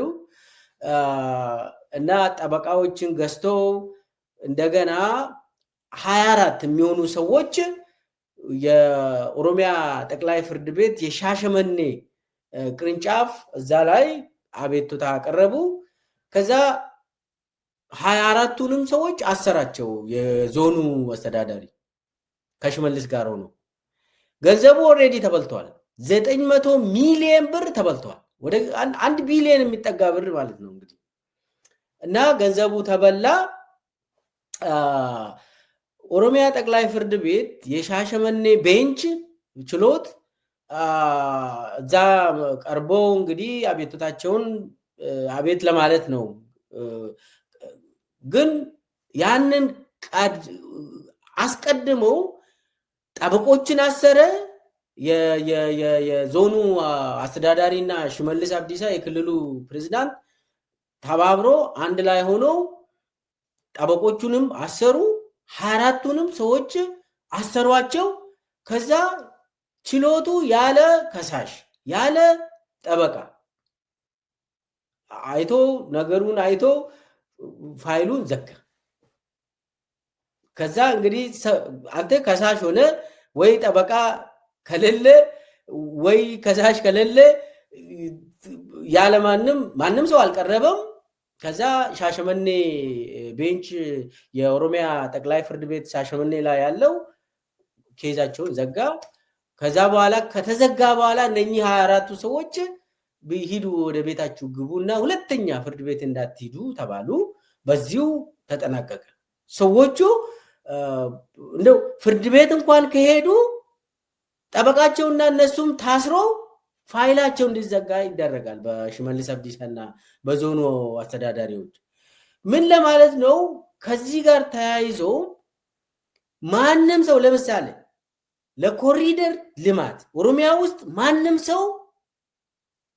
እና ጠበቃዎችን ገዝቶ እንደገና 24 የሚሆኑ ሰዎች የኦሮሚያ ጠቅላይ ፍርድ ቤት የሻሸመኔ ቅርንጫፍ እዛ ላይ አቤቱታ አቀረቡ። ከዛ 24ቱንም ሰዎች አሰራቸው የዞኑ አስተዳዳሪ ከሽመልስ ጋር ሆኖ። ገንዘቡ ኦልሬዲ ተበልቷል። 900 ሚሊዮን ብር ተበልቷል። ወደ 1 ቢሊዮን የሚጠጋ ብር ማለት ነው እንግዲህ። እና ገንዘቡ ተበላ። ኦሮሚያ ጠቅላይ ፍርድ ቤት የሻሸመኔ ቤንች ችሎት እዛ ቀርቦ እንግዲህ አቤቱታቸውን አቤት ለማለት ነው። ግን ያንን አስቀድመው ጠበቆችን አሰረ። የዞኑ አስተዳዳሪና ሽመልስ አብዲሳ የክልሉ ፕሬዝዳንት ተባብሮ አንድ ላይ ሆነው ጠበቆቹንም አሰሩ። 24ቱንም ሰዎች አሰሯቸው። ከዛ ችሎቱ ያለ ከሳሽ ያለ ጠበቃ አይቶ ነገሩን አይቶ ፋይሉን ዘጋ። ከዛ እንግዲህ አንተ ከሳሽ ሆነ ወይ ጠበቃ ከሌለ ወይ ከሳሽ ከሌለ ማንም ሰው አልቀረበም። ከዛ ሻሸመኔ ቤንች የኦሮሚያ ጠቅላይ ፍርድ ቤት ሻሸመኔ ላይ ያለው ኬዛቸውን ዘጋ። ከዛ በኋላ ከተዘጋ በኋላ እነኚህ 24ቱ ሰዎች ሂዱ ወደ ቤታችሁ ግቡና ሁለተኛ ፍርድ ቤት እንዳትሄዱ ተባሉ። በዚሁ ተጠናቀቀ። ሰዎቹ እንደው ፍርድ ቤት እንኳን ከሄዱ ጠበቃቸውና እነሱም ታስሮ ፋይላቸው እንዲዘጋ ይደረጋል በሽመልስ አብዲሳና በዞኑ አስተዳዳሪዎች። ምን ለማለት ነው? ከዚህ ጋር ተያይዞ ማንም ሰው ለምሳሌ ለኮሪደር ልማት ኦሮሚያ ውስጥ ማንም ሰው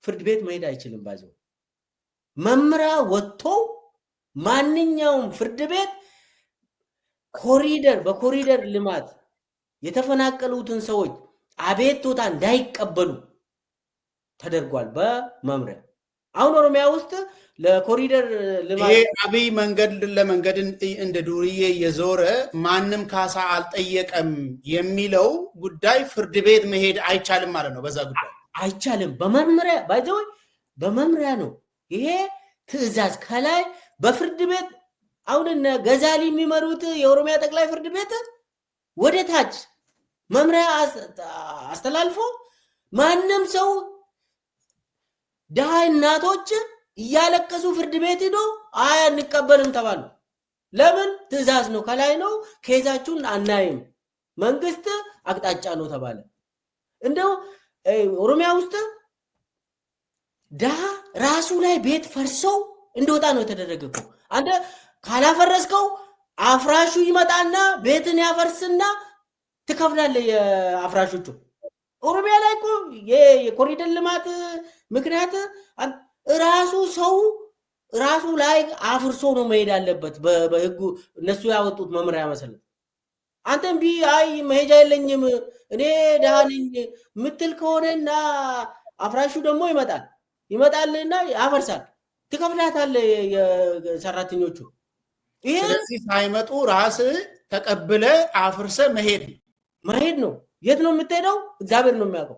ፍርድ ቤት መሄድ አይችልም። ባዘው መምሪያ ወጥቶ ማንኛውም ፍርድ ቤት በኮሪደር ልማት የተፈናቀሉትን ሰዎች አቤቱታ እንዳይቀበሉ ተደርጓል በመምሪያ። አሁን ኦሮሚያ ውስጥ ለኮሪደር ልማት አብይ መንገድ ለመንገድ እንደ ዱርዬ የዞረ ማንም ካሳ አልጠየቀም የሚለው ጉዳይ ፍርድ ቤት መሄድ አይቻልም ማለት ነው። በዛ ጉዳይ አይቻልም። በመምሪያ ነው ይሄ ትዕዛዝ ከላይ በፍርድ ቤት። አሁን እነ ገዛሊ የሚመሩት የኦሮሚያ ጠቅላይ ፍርድ ቤት ወደ ታች መምሪያ አስተላልፎ ማንም ሰው ድሃ እናቶች እያለቀሱ ፍርድ ቤት ሄዶ አንቀበልም ተባሉ። ለምን? ትዕዛዝ ነው ከላይ ነው፣ ኬዛችሁን አናይም፣ መንግስት አቅጣጫ ነው ተባለ። እንደው ኦሮሚያ ውስጥ ድሃ ራሱ ላይ ቤት ፈርሰው እንደወጣ ነው የተደረገው። አንተ ካላፈረስከው አፍራሹ ይመጣና ቤትን ያፈርስና ትከፍላለህ የአፍራሾቹ። ኦሮሚያ ላይ እኮ የኮሪደር ልማት ምክንያት ራሱ ሰው ራሱ ላይ አፍርሶ ነው መሄድ አለበት በህጉ እነሱ ያወጡት መምሪያ መሰረት። አንተም አይ መሄጃ የለኝም እኔ ደሃ ነኝ ምትል ከሆነና አፍራሹ ደግሞ ይመጣልና ያፈርሳል፣ ትከፍላታለህ የሰራተኞቹ። ስለዚህ ሳይመጡ ራስ ተቀብለ አፍርሰ መሄድ ነው። የት ነው የምትሄደው? እግዚአብሔር ነው የሚያውቀው።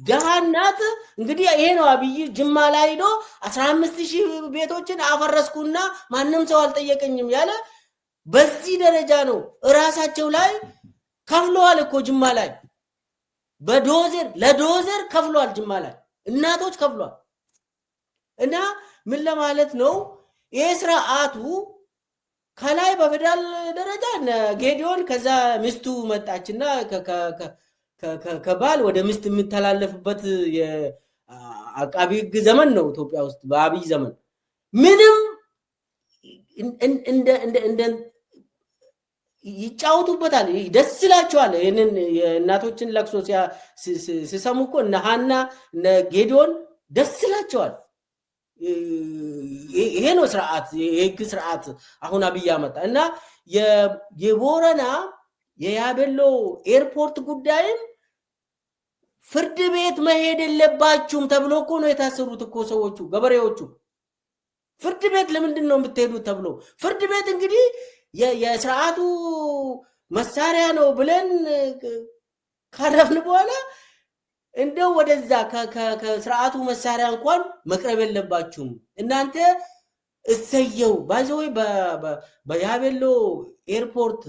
ደሃናት እንግዲህ ይሄ ነው አብይ ጅማ ላይ ሄዶ 15,000 ቤቶችን አፈረስኩና ማንም ሰው አልጠየቀኝም ያለ። በዚህ ደረጃ ነው እራሳቸው ላይ ከፍለዋል እኮ ጅማ ላይ ለዶዘር ከፍለዋል። ጅማ ላይ እናቶች ከፍለዋል። እና ምን ለማለት ነው ይሄ ስርዓቱ ከላይ በፌደራል ደረጃ ጌዲዮን ከዛ ሚስቱ መጣችና ከባል ወደ ሚስት የሚተላለፍበት የአቃቢ ህግ ዘመን ነው ኢትዮጵያ ውስጥ በአብይ ዘመን። ምንም እንደ ይጫወቱበታል፣ ደስ ይላቸዋል። ይህንን የእናቶችን ለቅሶ ሲሰሙ እኮ እነ ሀና እነ ጌዲዮን ደስ ይላቸዋል። ይሄ ነው ስርዓት፣ የህግ ስርዓት አሁን አብይ አመጣ እና የቦረና የያቤሎ ኤርፖርት ጉዳይም ፍርድ ቤት መሄድ የለባችሁም ተብሎ እኮ ነው የታሰሩት እኮ ሰዎቹ ገበሬዎቹ። ፍርድ ቤት ለምንድን ነው የምትሄዱት ተብሎ ፍርድ ቤት እንግዲህ የስርዓቱ መሳሪያ ነው ብለን ካረፍን በኋላ እንደው ወደዛ ከስርዓቱ መሳሪያ እንኳን መቅረብ የለባችሁም እናንተ እሰየው። ባይዘው በያቤሎ ኤርፖርት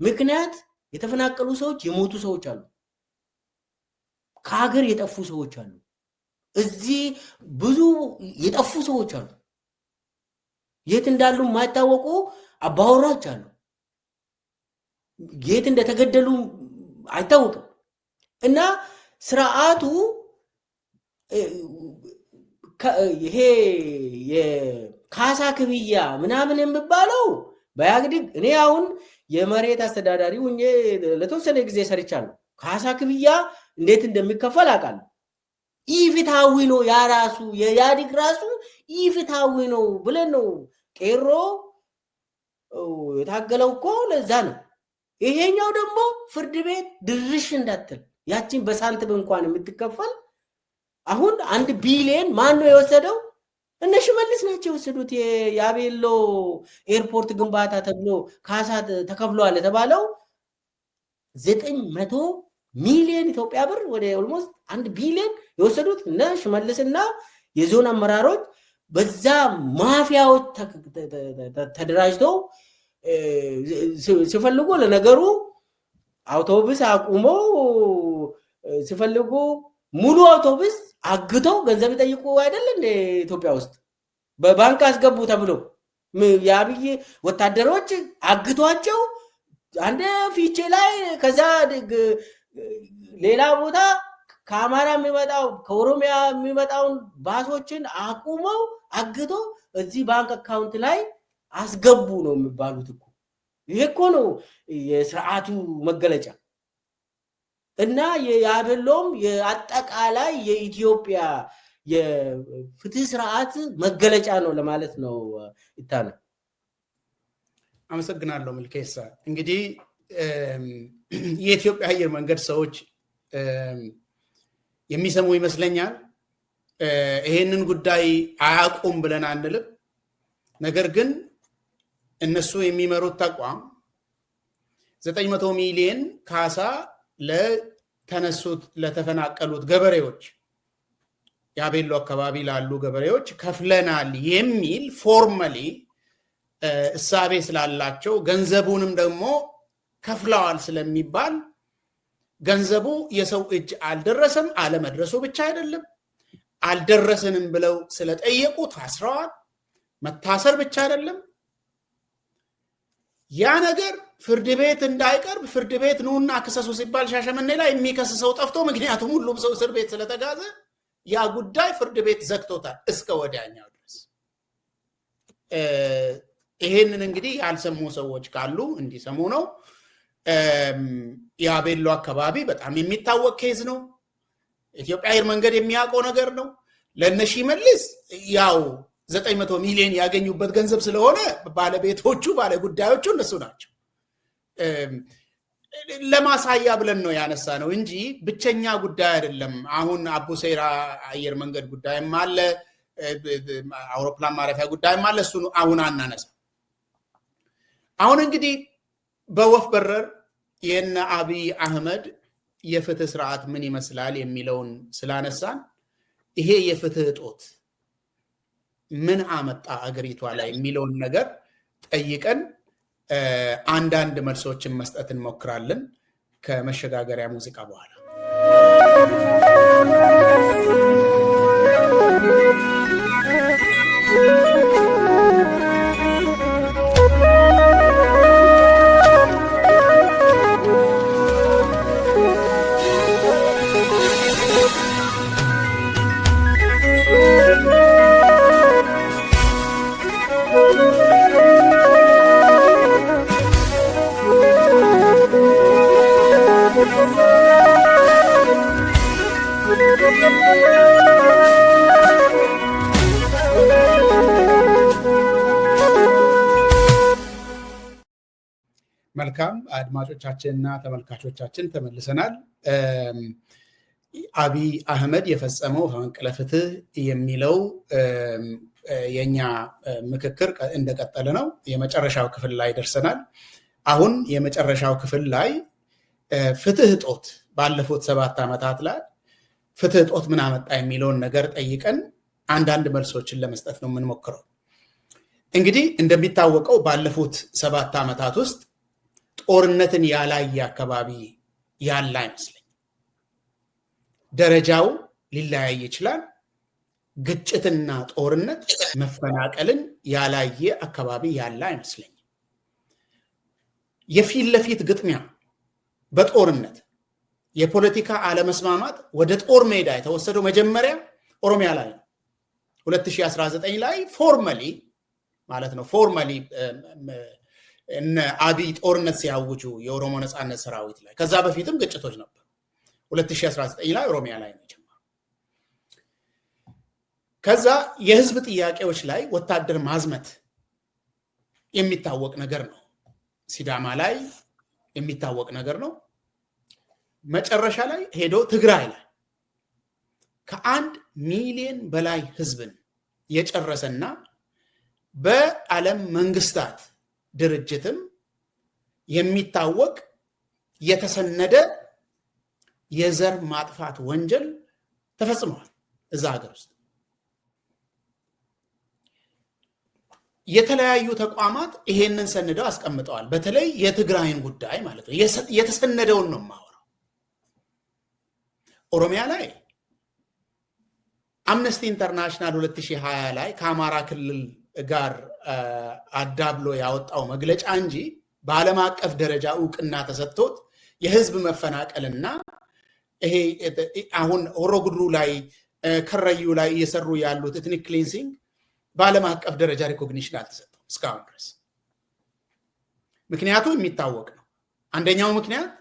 ምክንያት የተፈናቀሉ ሰዎች የሞቱ ሰዎች አሉ፣ ከሀገር የጠፉ ሰዎች አሉ፣ እዚህ ብዙ የጠፉ ሰዎች አሉ፣ የት እንዳሉ የማይታወቁ አባወራዎች አሉ፣ የት እንደተገደሉ አይታወቅም። እና ስርዓቱ ይሄ የካሳ ክፍያ ምናምን የሚባለው በያግዲግ እኔ አሁን የመሬት አስተዳዳሪ ሆኜ ለተወሰነ ጊዜ ሰርቻለሁ። ካሳ ክፍያ እንዴት እንደሚከፈል አውቃለሁ። ኢፍትሃዊ ነው፣ ያ ራሱ የያዲግ ራሱ ኢፍትሃዊ ነው ብለን ነው ቄሮ የታገለው እኮ ለዛ ነው። ይሄኛው ደግሞ ፍርድ ቤት ድርሽ እንዳትል ያቺን በሳንቲም እንኳን የምትከፈል አሁን 1 ቢሊዮን ማን ነው የወሰደው? እነ ሽመልስ ናቸው የወሰዱት። የያቤሎ ኤርፖርት ግንባታ ተብሎ ካሳ ተከፍሏል የተባለው 900 ሚሊዮን ኢትዮጵያ ብር ወደ ኦልሞስት 1 ቢሊዮን የወሰዱት እነ ሽመልስና የዞን አመራሮች በዛ ማፊያዎች ተደራጅተው ሲፈልጉ ለነገሩ አውቶቡስ አቁመው ሲፈልጉ ሙሉ አውቶቡስ አግተው ገንዘብ ይጠይቁ አይደል እንደ ኢትዮጵያ ውስጥ በባንክ አስገቡ ተብሎ የአብይ ወታደሮች አግቷቸው አንደ ፊቼ ላይ ከዛ ሌላ ቦታ ከአማራ የሚመጣው ከኦሮሚያ የሚመጣውን ባሶችን አቁመው አግቶ እዚህ ባንክ አካውንት ላይ አስገቡ ነው የሚባሉት እኮ። ይሄ እኮ ነው የስርዓቱ መገለጫ እና የአበሎም የአጠቃላይ የኢትዮጵያ የፍትህ ስርዓት መገለጫ ነው ለማለት ነው። ይታነ አመሰግናለሁ መልኬሳ። እንግዲህ የኢትዮጵያ አየር መንገድ ሰዎች የሚሰሙ ይመስለኛል። ይሄንን ጉዳይ አያቁም ብለን አንልም። ነገር ግን እነሱ የሚመሩት ተቋም 900 ሚሊዮን ካሳ ለተነሱት ለተፈናቀሉት ገበሬዎች ያቤሎ አካባቢ ላሉ ገበሬዎች ከፍለናል የሚል ፎርማሊ እሳቤ ስላላቸው ገንዘቡንም ደግሞ ከፍለዋል ስለሚባል ገንዘቡ የሰው እጅ አልደረሰም። አለመድረሱ ብቻ አይደለም፣ አልደረሰንም ብለው ስለጠየቁ ታስረዋል። መታሰር ብቻ አይደለም፣ ያ ነገር ፍርድ ቤት እንዳይቀርብ ፍርድ ቤት ነውና ክሰሱ ሲባል ሻሸመኔ ላይ የሚከስሰው ጠፍቶ፣ ምክንያቱም ሁሉም ሰው እስር ቤት ስለተጋዘ ያ ጉዳይ ፍርድ ቤት ዘግቶታል እስከ ወዲያኛው ድረስ። ይሄንን እንግዲህ ያልሰሙ ሰዎች ካሉ እንዲሰሙ ነው። የአቤሎ አካባቢ በጣም የሚታወቅ ኬዝ ነው። ኢትዮጵያ አየር መንገድ የሚያውቀው ነገር ነው። ለነሺ መልስ ያው 900 ሚሊዮን ያገኙበት ገንዘብ ስለሆነ ባለቤቶቹ ባለጉዳዮቹ እነሱ ናቸው። ለማሳያ ብለን ነው ያነሳ ነው እንጂ ብቸኛ ጉዳይ አይደለም። አሁን አቡሴራ አየር መንገድ ጉዳይም አለ፣ አውሮፕላን ማረፊያ ጉዳይም አለ። እሱ አሁን አናነሳ። አሁን እንግዲህ በወፍ በረር የነ አብይ አህመድ የፍትህ ስርዓት ምን ይመስላል የሚለውን ስላነሳን ይሄ የፍትህ እጦት ምን አመጣ አገሪቷ ላይ የሚለውን ነገር ጠይቀን አንዳንድ መልሶችን መስጠት እንሞክራለን ከመሸጋገሪያ ሙዚቃ በኋላ። መልካም አድማጮቻችንና ተመልካቾቻችን ተመልሰናል። አብይ አህመድ የፈጸመው መፈንቅለ ፍትህ የሚለው የኛ ምክክር እንደቀጠለ ነው። የመጨረሻው ክፍል ላይ ደርሰናል። አሁን የመጨረሻው ክፍል ላይ ፍትህ እጦት ባለፉት 7 ዓመታት ላይ ፍትህ እጦት ምን አመጣ የሚለውን ነገር ጠይቀን አንዳንድ መልሶችን ለመስጠት ነው የምንሞክረው። እንግዲህ እንደሚታወቀው ባለፉት 7 ዓመታት ውስጥ ጦርነትን ያላየ አካባቢ ያለ አይመስለኝም። ደረጃው ሊለያይ ይችላል። ግጭትና ጦርነት መፈናቀልን ያላየ አካባቢ ያለ አይመስለኝም። የፊት ለፊት ግጥሚያ በጦርነት የፖለቲካ አለመስማማት ወደ ጦር ሜዳ የተወሰደው መጀመሪያ ኦሮሚያ ላይ ነው። 2019 ላይ ፎርማሊ ማለት ነው ፎርማሊ እነ አብይ ጦርነት ሲያውጁ የኦሮሞ ነፃነት ሰራዊት ላይ፣ ከዛ በፊትም ግጭቶች ነበሩ። 2019 ላይ ኦሮሚያ ላይ ነው የጀመረው። ከዛ የህዝብ ጥያቄዎች ላይ ወታደር ማዝመት የሚታወቅ ነገር ነው። ሲዳማ ላይ የሚታወቅ ነገር ነው። መጨረሻ ላይ ሄዶ ትግራይ ላይ ከ1 ሚሊዮን በላይ ህዝብን የጨረሰና በዓለም መንግስታት ድርጅትም የሚታወቅ የተሰነደ የዘር ማጥፋት ወንጀል ተፈጽሟል እዛ ሀገር ውስጥ። የተለያዩ ተቋማት ይሄንን ሰንደው አስቀምጠዋል። በተለይ የትግራይን ጉዳይ ማለት ነው። የተሰነደውን ነው የማወራው። ኦሮሚያ ላይ አምነስቲ ኢንተርናሽናል 2020 ላይ ከአማራ ክልል ጋር አዳብሎ ያወጣው መግለጫ እንጂ በዓለም አቀፍ ደረጃ እውቅና ተሰጥቶት የህዝብ መፈናቀልና ይሄ አሁን ሆሮ ጉድሩ ላይ ከረዩ ላይ እየሰሩ ያሉት ኤትኒክ ክሊንሲንግ በዓለም አቀፍ ደረጃ ሪኮግኒሽን አልተሰጠም እስካሁን ድረስ። ምክንያቱ የሚታወቅ ነው። አንደኛው ምክንያት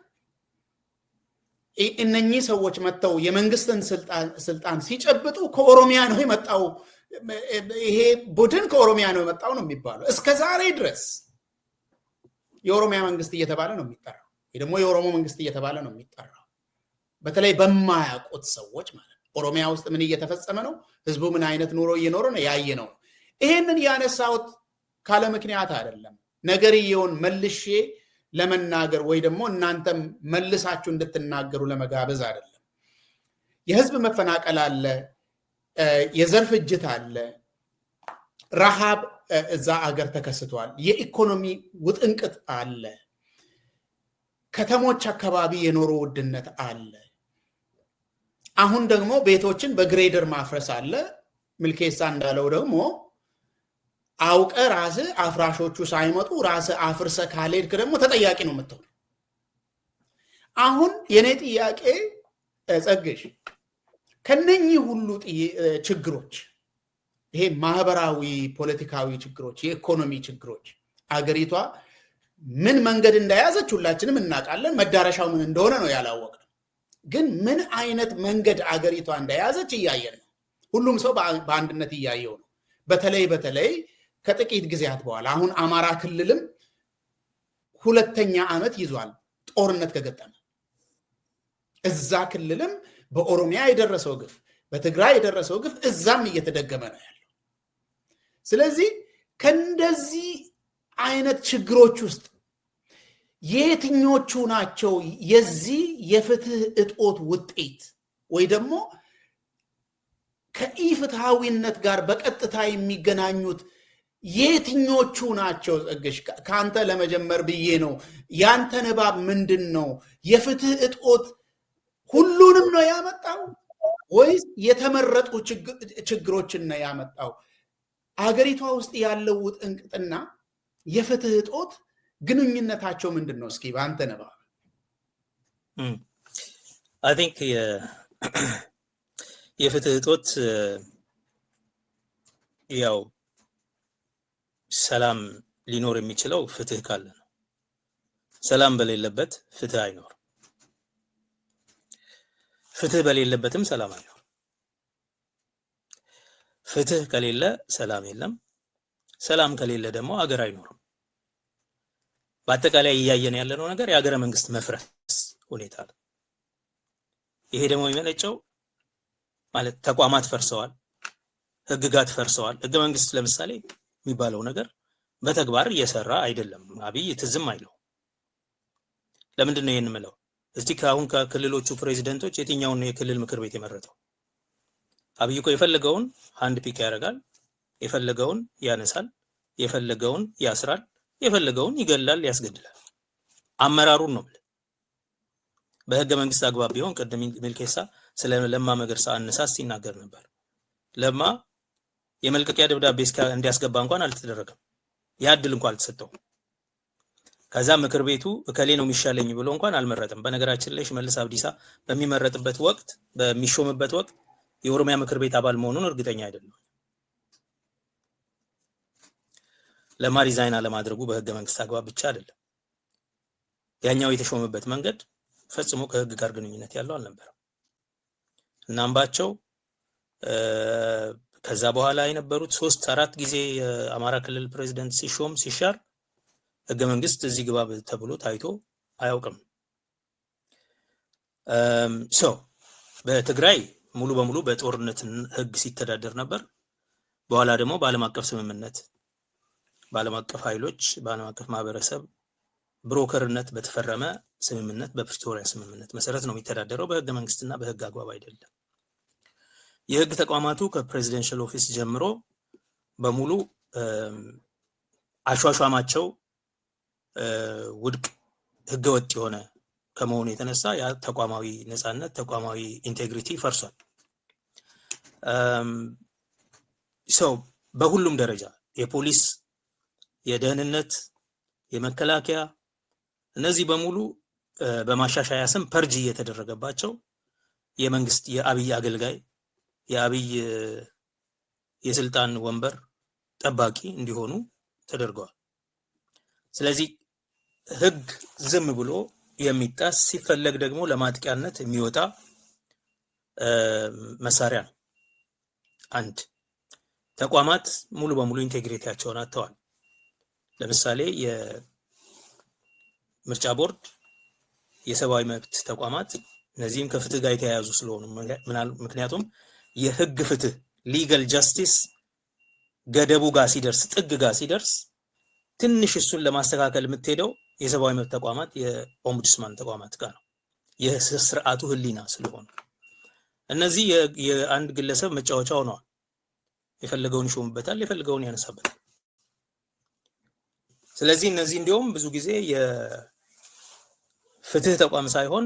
እነኚህ ሰዎች መጥተው የመንግስትን ስልጣን ሲጨብጡ ከኦሮሚያ ነው የመጣው፣ ይሄ ቡድን ከኦሮሚያ ነው የመጣው ነው የሚባለው። እስከ ዛሬ ድረስ የኦሮሚያ መንግስት እየተባለ ነው የሚጠራው፣ ወይ ደግሞ የኦሮሞ መንግስት እየተባለ ነው የሚጠራው። በተለይ በማያውቁት ሰዎች ማለት ነው። ኦሮሚያ ውስጥ ምን እየተፈጸመ ነው፣ ህዝቡ ምን አይነት ኑሮ እየኖረ ነው ያየ ነው። ይሄንን ያነሳሁት ካለ ምክንያት አይደለም። ነገርየውን መልሼ ለመናገር ወይ ደግሞ እናንተም መልሳችሁ እንድትናገሩ ለመጋበዝ አይደለም። የህዝብ መፈናቀል አለ፣ የዘር ፍጅት አለ፣ ረሃብ እዛ አገር ተከስቷል፣ የኢኮኖሚ ውጥንቅጥ አለ፣ ከተሞች አካባቢ የኑሮ ውድነት አለ። አሁን ደግሞ ቤቶችን በግሬደር ማፍረስ አለ። ምልኬሳ እንዳለው ደግሞ አውቀ ራስ አፍራሾቹ ሳይመጡ ራስ አፍርሰ ካልሄድክ ደግሞ ተጠያቂ ነው የምትሆነው። አሁን የኔ ጥያቄ ጸግሽ ከነኚህ ሁሉ ችግሮች፣ ይሄ ማህበራዊ ፖለቲካዊ ችግሮች፣ የኢኮኖሚ ችግሮች አገሪቷ ምን መንገድ እንደያዘች ሁላችንም እናውቃለን። መዳረሻው ምን እንደሆነ ነው ያላወቅነው። ግን ምን አይነት መንገድ አገሪቷ እንደያዘች እያየን ነው። ሁሉም ሰው በአንድነት እያየው ነው። በተለይ ከጥቂት ጊዜያት በኋላ አሁን አማራ ክልልም 2ኛ ዓመት ይዟል ጦርነት ከገጠመ። እዛ ክልልም በኦሮሚያ የደረሰው ግፍ፣ በትግራይ የደረሰው ግፍ እዛም እየተደገመ ነው ያለው። ስለዚህ ከእንደዚህ አይነት ችግሮች ውስጥ የትኞቹ ናቸው የዚህ የፍትህ እጦት ውጤት ወይ ደግሞ ከኢፍትሃዊነት ጋር በቀጥታ የሚገናኙት የትኞቹ ናቸው? ጸግሽ ከአንተ ለመጀመር ብዬ ነው። ያንተ ንባብ ምንድን ነው? የፍትህ እጦት ሁሉንም ነው ያመጣው ወይስ የተመረጡ ችግሮችን ነው ያመጣው? አገሪቷ ውስጥ ያለው ውጥንቅጥና የፍትህ እጦት ግንኙነታቸው ምንድን ነው? እስኪ በአንተ ንባብ። አይ ቲንክ የፍትህ እጦት ያው ሰላም ሊኖር የሚችለው ፍትህ ካለ ነው። ሰላም በሌለበት ፍትህ አይኖርም። ፍትህ በሌለበትም ሰላም አይኖርም። ፍትህ ከሌለ ሰላም የለም። ሰላም ከሌለ ደግሞ አገር አይኖርም። በአጠቃላይ እያየን ያለነው ነገር የሀገረ መንግስት መፍረስ ሁኔታ ነው። ይሄ ደግሞ የሚመነጨው ማለት ተቋማት ፈርሰዋል፣ ህግጋት ፈርሰዋል። ህገ መንግስት ለምሳሌ የሚባለው ነገር በተግባር እየሰራ አይደለም። አብይ ትዝም አይለው። ለምንድን ነው ይሄን የምለው? እስቲ ከአሁን ከክልሎቹ ፕሬዚደንቶች የትኛውን ነው የክልል ምክር ቤት የመረጠው? አብይ እኮ የፈለገውን ሃንድ ፒክ ያደርጋል፣ የፈለገውን ያነሳል፣ የፈለገውን ያስራል፣ የፈለገውን ይገላል፣ ያስገድላል። አመራሩን ነው ማለት። በህገ መንግስት አግባብ ቢሆን ቀደም ሚልኬሳ ስለ ለማ መገርሳ አነሳስ ሲናገር ነበር። ለማ የመልቀቂያ ደብዳቤ እንዲያስገባ እንኳን አልተደረገም። ያድል እንኳን አልተሰጠውም። ከዛ ምክር ቤቱ እከሌ ነው የሚሻለኝ ብሎ እንኳን አልመረጠም። በነገራችን ላይ ሽመልስ አብዲሳ በሚመረጥበት ወቅት በሚሾምበት ወቅት የኦሮሚያ ምክር ቤት አባል መሆኑን እርግጠኛ አይደለም። ለማ ሪዛይን አለማድረጉ በህገ መንግስት አግባብ ብቻ አይደለም። ያኛው የተሾመበት መንገድ ፈጽሞ ከህግ ጋር ግንኙነት ያለው አልነበረም። እና አምባቸው ከዛ በኋላ የነበሩት 3-4 ጊዜ የአማራ ክልል ፕሬዝዳንት ሲሾም ሲሻር ህገ መንግስት እዚህ ግባ ተብሎ ታይቶ አያውቅም። በትግራይ ሙሉ በሙሉ በጦርነት ህግ ሲተዳደር ነበር። በኋላ ደግሞ በዓለም አቀፍ ስምምነት በዓለም አቀፍ ኃይሎች በዓለም አቀፍ ማህበረሰብ ብሮከርነት በተፈረመ ስምምነት በፕሪቶሪያ ስምምነት መሰረት ነው የሚተዳደረው፣ በህገ መንግስትና በህግ አግባብ አይደለም። የህግ ተቋማቱ ከፕሬዚደንሻል ኦፊስ ጀምሮ በሙሉ አሿሿማቸው ውድቅ ህገወጥ የሆነ ከመሆኑ የተነሳ ያ ተቋማዊ ነፃነት ተቋማዊ ኢንቴግሪቲ ፈርሷል። ሰው በሁሉም ደረጃ የፖሊስ፣ የደህንነት፣ የመከላከያ እነዚህ በሙሉ በማሻሻያ ስም ፐርጅ እየተደረገባቸው የመንግስት የአብይ አገልጋይ የአብይ የስልጣን ወንበር ጠባቂ እንዲሆኑ ተደርገዋል። ስለዚህ ህግ ዝም ብሎ የሚጣስ ሲፈለግ ደግሞ ለማጥቂያነት የሚወጣ መሳሪያ ነው። አንድ ተቋማት ሙሉ በሙሉ ኢንቴግሪቲያቸውን አጥተዋል። ለምሳሌ የምርጫ ቦርድ፣ የሰብአዊ መብት ተቋማት እነዚህም ከፍትህ ጋር የተያያዙ ስለሆኑ ምክንያቱም የህግ ፍትህ ሊጋል ጃስቲስ ገደቡ ጋር ሲደርስ ጥግ ጋር ሲደርስ ትንሽ እሱን ለማስተካከል የምትሄደው የሰብአዊ መብት ተቋማት የኦምቡድስማን ተቋማት ጋር ነው። የስርዓቱ ህሊና ስለሆነ እነዚህ የአንድ ግለሰብ መጫወቻ ሆነዋል። የፈለገውን ይሾምበታል፣ የፈለገውን ያነሳበታል። ስለዚህ እነዚህ እንዲያውም ብዙ ጊዜ የፍትህ ተቋም ሳይሆን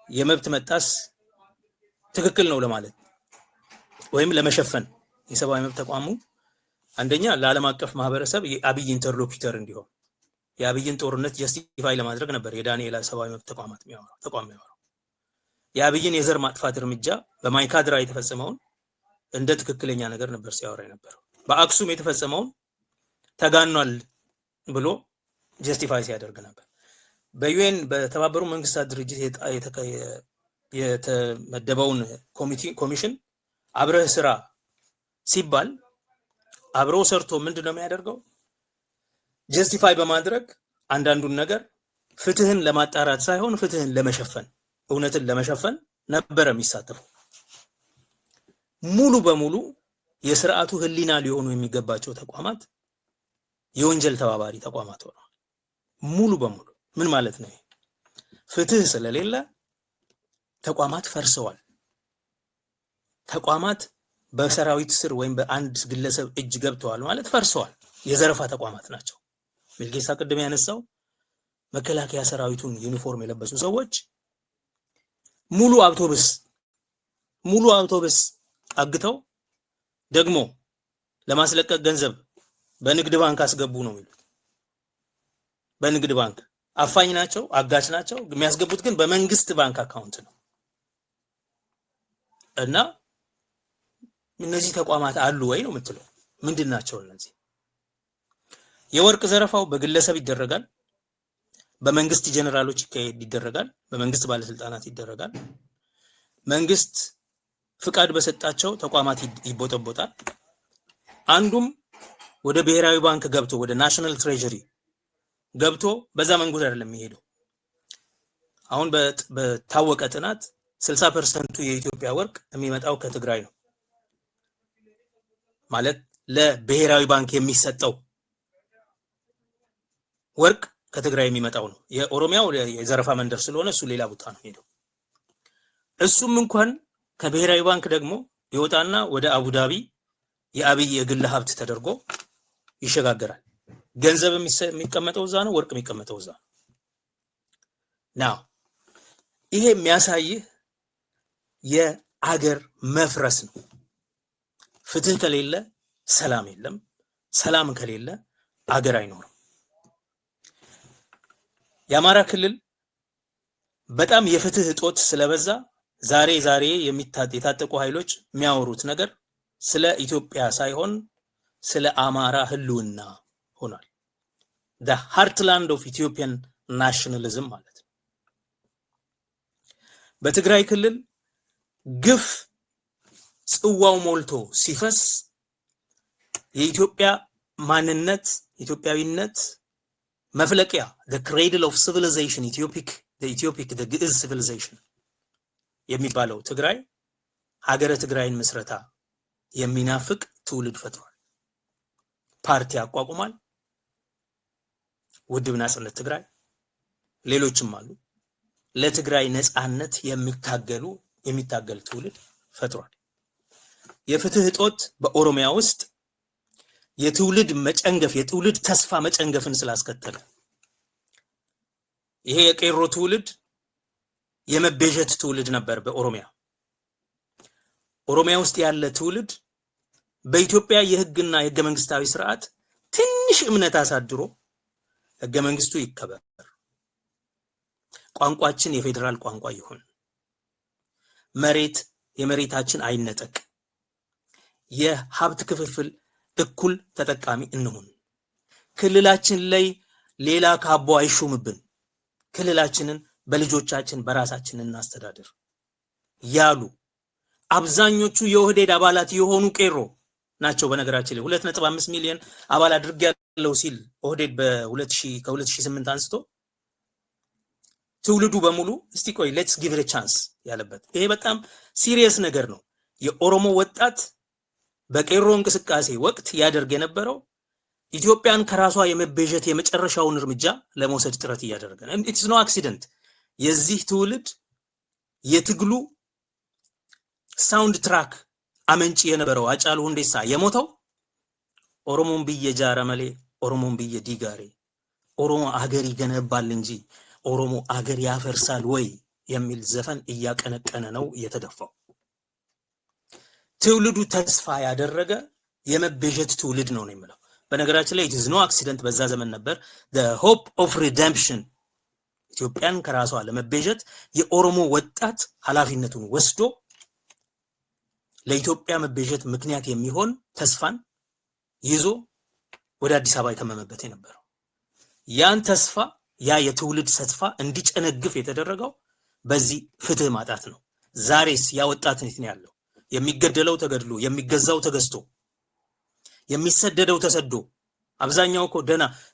የመብት መጣስ ትክክል ነው ለማለት ወይም ለመሸፈን የሰብአዊ መብት ተቋሙ አንደኛ ለዓለም አቀፍ ማህበረሰብ የአብይ ኢንተርሎኪተር እንዲሆን የአብይን ጦርነት ጀስቲፋይ ለማድረግ ነበር የዳንኤል ሰብአዊ መብት ተቋም የሚያወራው። የአብይን የዘር ማጥፋት እርምጃ በማይካድራ የተፈጸመውን እንደ ትክክለኛ ነገር ነበር ሲያወራ የነበረው። በአክሱም የተፈጸመውን ተጋኗል ብሎ ጀስቲፋይ ሲያደርግ ነበር። በዩኤን በተባበሩ መንግስታት ድርጅት የተመደበውን ኮሚሽን አብረህ ስራ ሲባል አብረው ሰርቶ ምንድነው የሚያደርገው? ጀስቲፋይ በማድረግ አንዳንዱን ነገር ፍትህን ለማጣራት ሳይሆን ፍትህን ለመሸፈን እውነትን ለመሸፈን ነበር የሚሳተፈው። ሙሉ በሙሉ የስርዓቱ ህሊና ሊሆኑ የሚገባቸው ተቋማት የወንጀል ተባባሪ ተቋማት ሆነዋል። ሙሉ በሙሉ ምን ማለት ነው? ፍትህ ስለሌለ ተቋማት ፈርሰዋል። ተቋማት በሰራዊት ስር ወይም በአንድ ግለሰብ እጅ ገብተዋል ማለት ፈርሰዋል። የዘረፋ ተቋማት ናቸው። ሚልጌሳ ቅድም ያነሳው መከላከያ ሰራዊቱን ዩኒፎርም የለበሱ ሰዎች ሙሉ አውቶቡስ አግተው ደግሞ ለማስለቀቅ ገንዘብ በንግድ ባንክ አስገቡ ነው የሚሉት። በንግድ ባንክ አፋኝ ናቸው፣ አጋች ናቸው። የሚያስገቡት ግን በመንግስት ባንክ አካውንት ነው። እና እነዚህ ተቋማት አሉ ወይ ነው የምትለው? ምንድናቸው እነዚህ? የወርቅ ዘረፋው በግለሰብ ይደረጋል፣ በመንግስት ጀነራሎች ይደረጋል፣ በመንግስት ባለስልጣናት ይደረጋል። መንግስት ፍቃድ በሰጣቸው ተቋማት ይቦጠቦጣል። አንዱም ወደ ብሔራዊ ባንክ ገብቶ ወደ ናሽናል ትሬጀሪ ገብቶ በዛ መንገድ አይደለም የሚሄደው። አሁን በታወቀ ጥናት 60% የኢትዮጵያ ወርቅ የሚመጣው ከትግራይ ነው። ማለት ለብሔራዊ ባንክ የሚሰጠው ወርቅ ከትግራይ የሚመጣው ነው። የኦሮሚያው የዘረፋ መንደር ስለሆነ እሱ ሌላ ቦታ ነው ሄደው። እሱም እንኳን ከብሔራዊ ባንክ ደግሞ ይወጣና ወደ አቡዳቢ የአብይ የግል ሀብት ተደርጎ ይሸጋገራል። ገንዘብ የሚቀመጠው እዛ ነው፣ ወርቅ የሚቀመጠው እዛ ነው። ይሄ የሚያሳይህ የአገር መፍረስ ነው። ፍትህ ከሌለ ሰላም የለም፣ ሰላም ከሌለ አገር አይኖርም። የአማራ ክልል በጣም የፍትህ እጦት ስለበዛ ዛሬ የታጠቁ ኃይሎች የሚያወሩት ነገር ስለ ኢትዮጵያ ሳይሆን ስለ አማራ ህልውና ሆኗል። the heartland of Ethiopian nationalism ማለት ነው። በትግራይ ክልል ግፍ ጽዋው ሞልቶ ሲፈስ የኢትዮጵያ ማንነት ኢትዮጵያዊነት መፍለቂያ the cradle of civilization the ግዕዝ civilization የሚባለው ትግራይ ሀገረ ትግራይን መስረታ የሚናፍቅ ትውልድ ፈጥሯል። ፓርቲ አቋቁሟል። ውድብ ናጽነት ትግራይ ሌሎችም አሉ ለትግራይ ነፃነት የሚታገል ትውልድ ፈጥሯል። የፍትህ እጦት በኦሮሚያ ውስጥ የትውልድ መጨንገፍ የትውልድ ተስፋ መጨንገፍን ስላስከተለ ይሄ የቄሮ ትውልድ የመቤዠት ትውልድ ነበር። በኦሮሚያ ውስጥ ያለ ትውልድ በኢትዮጵያ የህግና የህገ መንግስታዊ ስርዓት ትንሽ እምነት አሳድሮ ህገ መንግስቱ ይከበር፣ ቋንቋችን የፌደራል ቋንቋ ይሁን፣ የመሬታችን አይነጠቅ፣ የሀብት ክፍፍል እኩል ተጠቃሚ እንሁን፣ ክልላችን ላይ ሌላ ካቦ አይሹምብን፣ ክልላችንን በልጆቻችን በራሳችን እናስተዳድር ያሉ አብዛኞቹ የኦህዴድ አባላት የሆኑ ቄሮ ናቸው። በነገራችን ላይ 2.5 ሚሊዮን አባል አድርጌያለሁ ሲል ኦህዴድ ከ2008 አንስቶ ትውልዱ በሙሉ እስቲ ቆይ ሌትስ ጊቭ ኢት አ ቻንስ ያለበት ይሄ በጣም ሲሪየስ ነገር ነው። የኦሮሞ ወጣት በቄሮ እንቅስቃሴ ወቅት ያደርግ የነበረው ኢትዮጵያን ከራሷ የመቤዠት የመጨረሻውን እርምጃ ለመውሰድ ጥረት እያደረገ ነው። ኢትስ ኖ አክሲደንት። የዚህ ትውልድ የትግሉ ሳውንድ ትራክ አመንጭ የነበረው ሃጫሉ ሁንዴሳ የሞተው ኦሮሞን ብዬ ጃረመሌ ኦሮሞን ብዬ ዲጋሬ ኦሮሞ አገር ይገነባል እንጂ ኦሮሞ አገር ያፈርሳል ወይ የሚል ዘፈን እያቀነቀነ ነው የተደፋው። ትውልዱ ተስፋ ያደረገ የመቤዠት ትውልድ ነው የሚለው። በነገራችን ላይ ኢትስ ኖ አክሲደንት በዛ ዘመን ነበር the hope of redemption ኢትዮጵያን ከራሷ ለመቤዠት የኦሮሞ ወጣት ኃላፊነቱን ወስዶ ለኢትዮጵያ መቤዠት ምክንያት የሚሆን ተስፋን ይዞ ወደ አዲስ አበባ የተመመበት የነበረው ያን ተስፋ ያ የትውልድ ተስፋ እንዲጨነግፍ የተደረገው በዚህ ፍትህ ማጣት ነው። ዛሬስ ያ ወጣት እንዴት ነው ያለው? የሚገደለው ተገድሎ፣ የሚገዛው ተገዝቶ፣ የሚሰደደው ተሰዶ፣ አብዛኛው እኮ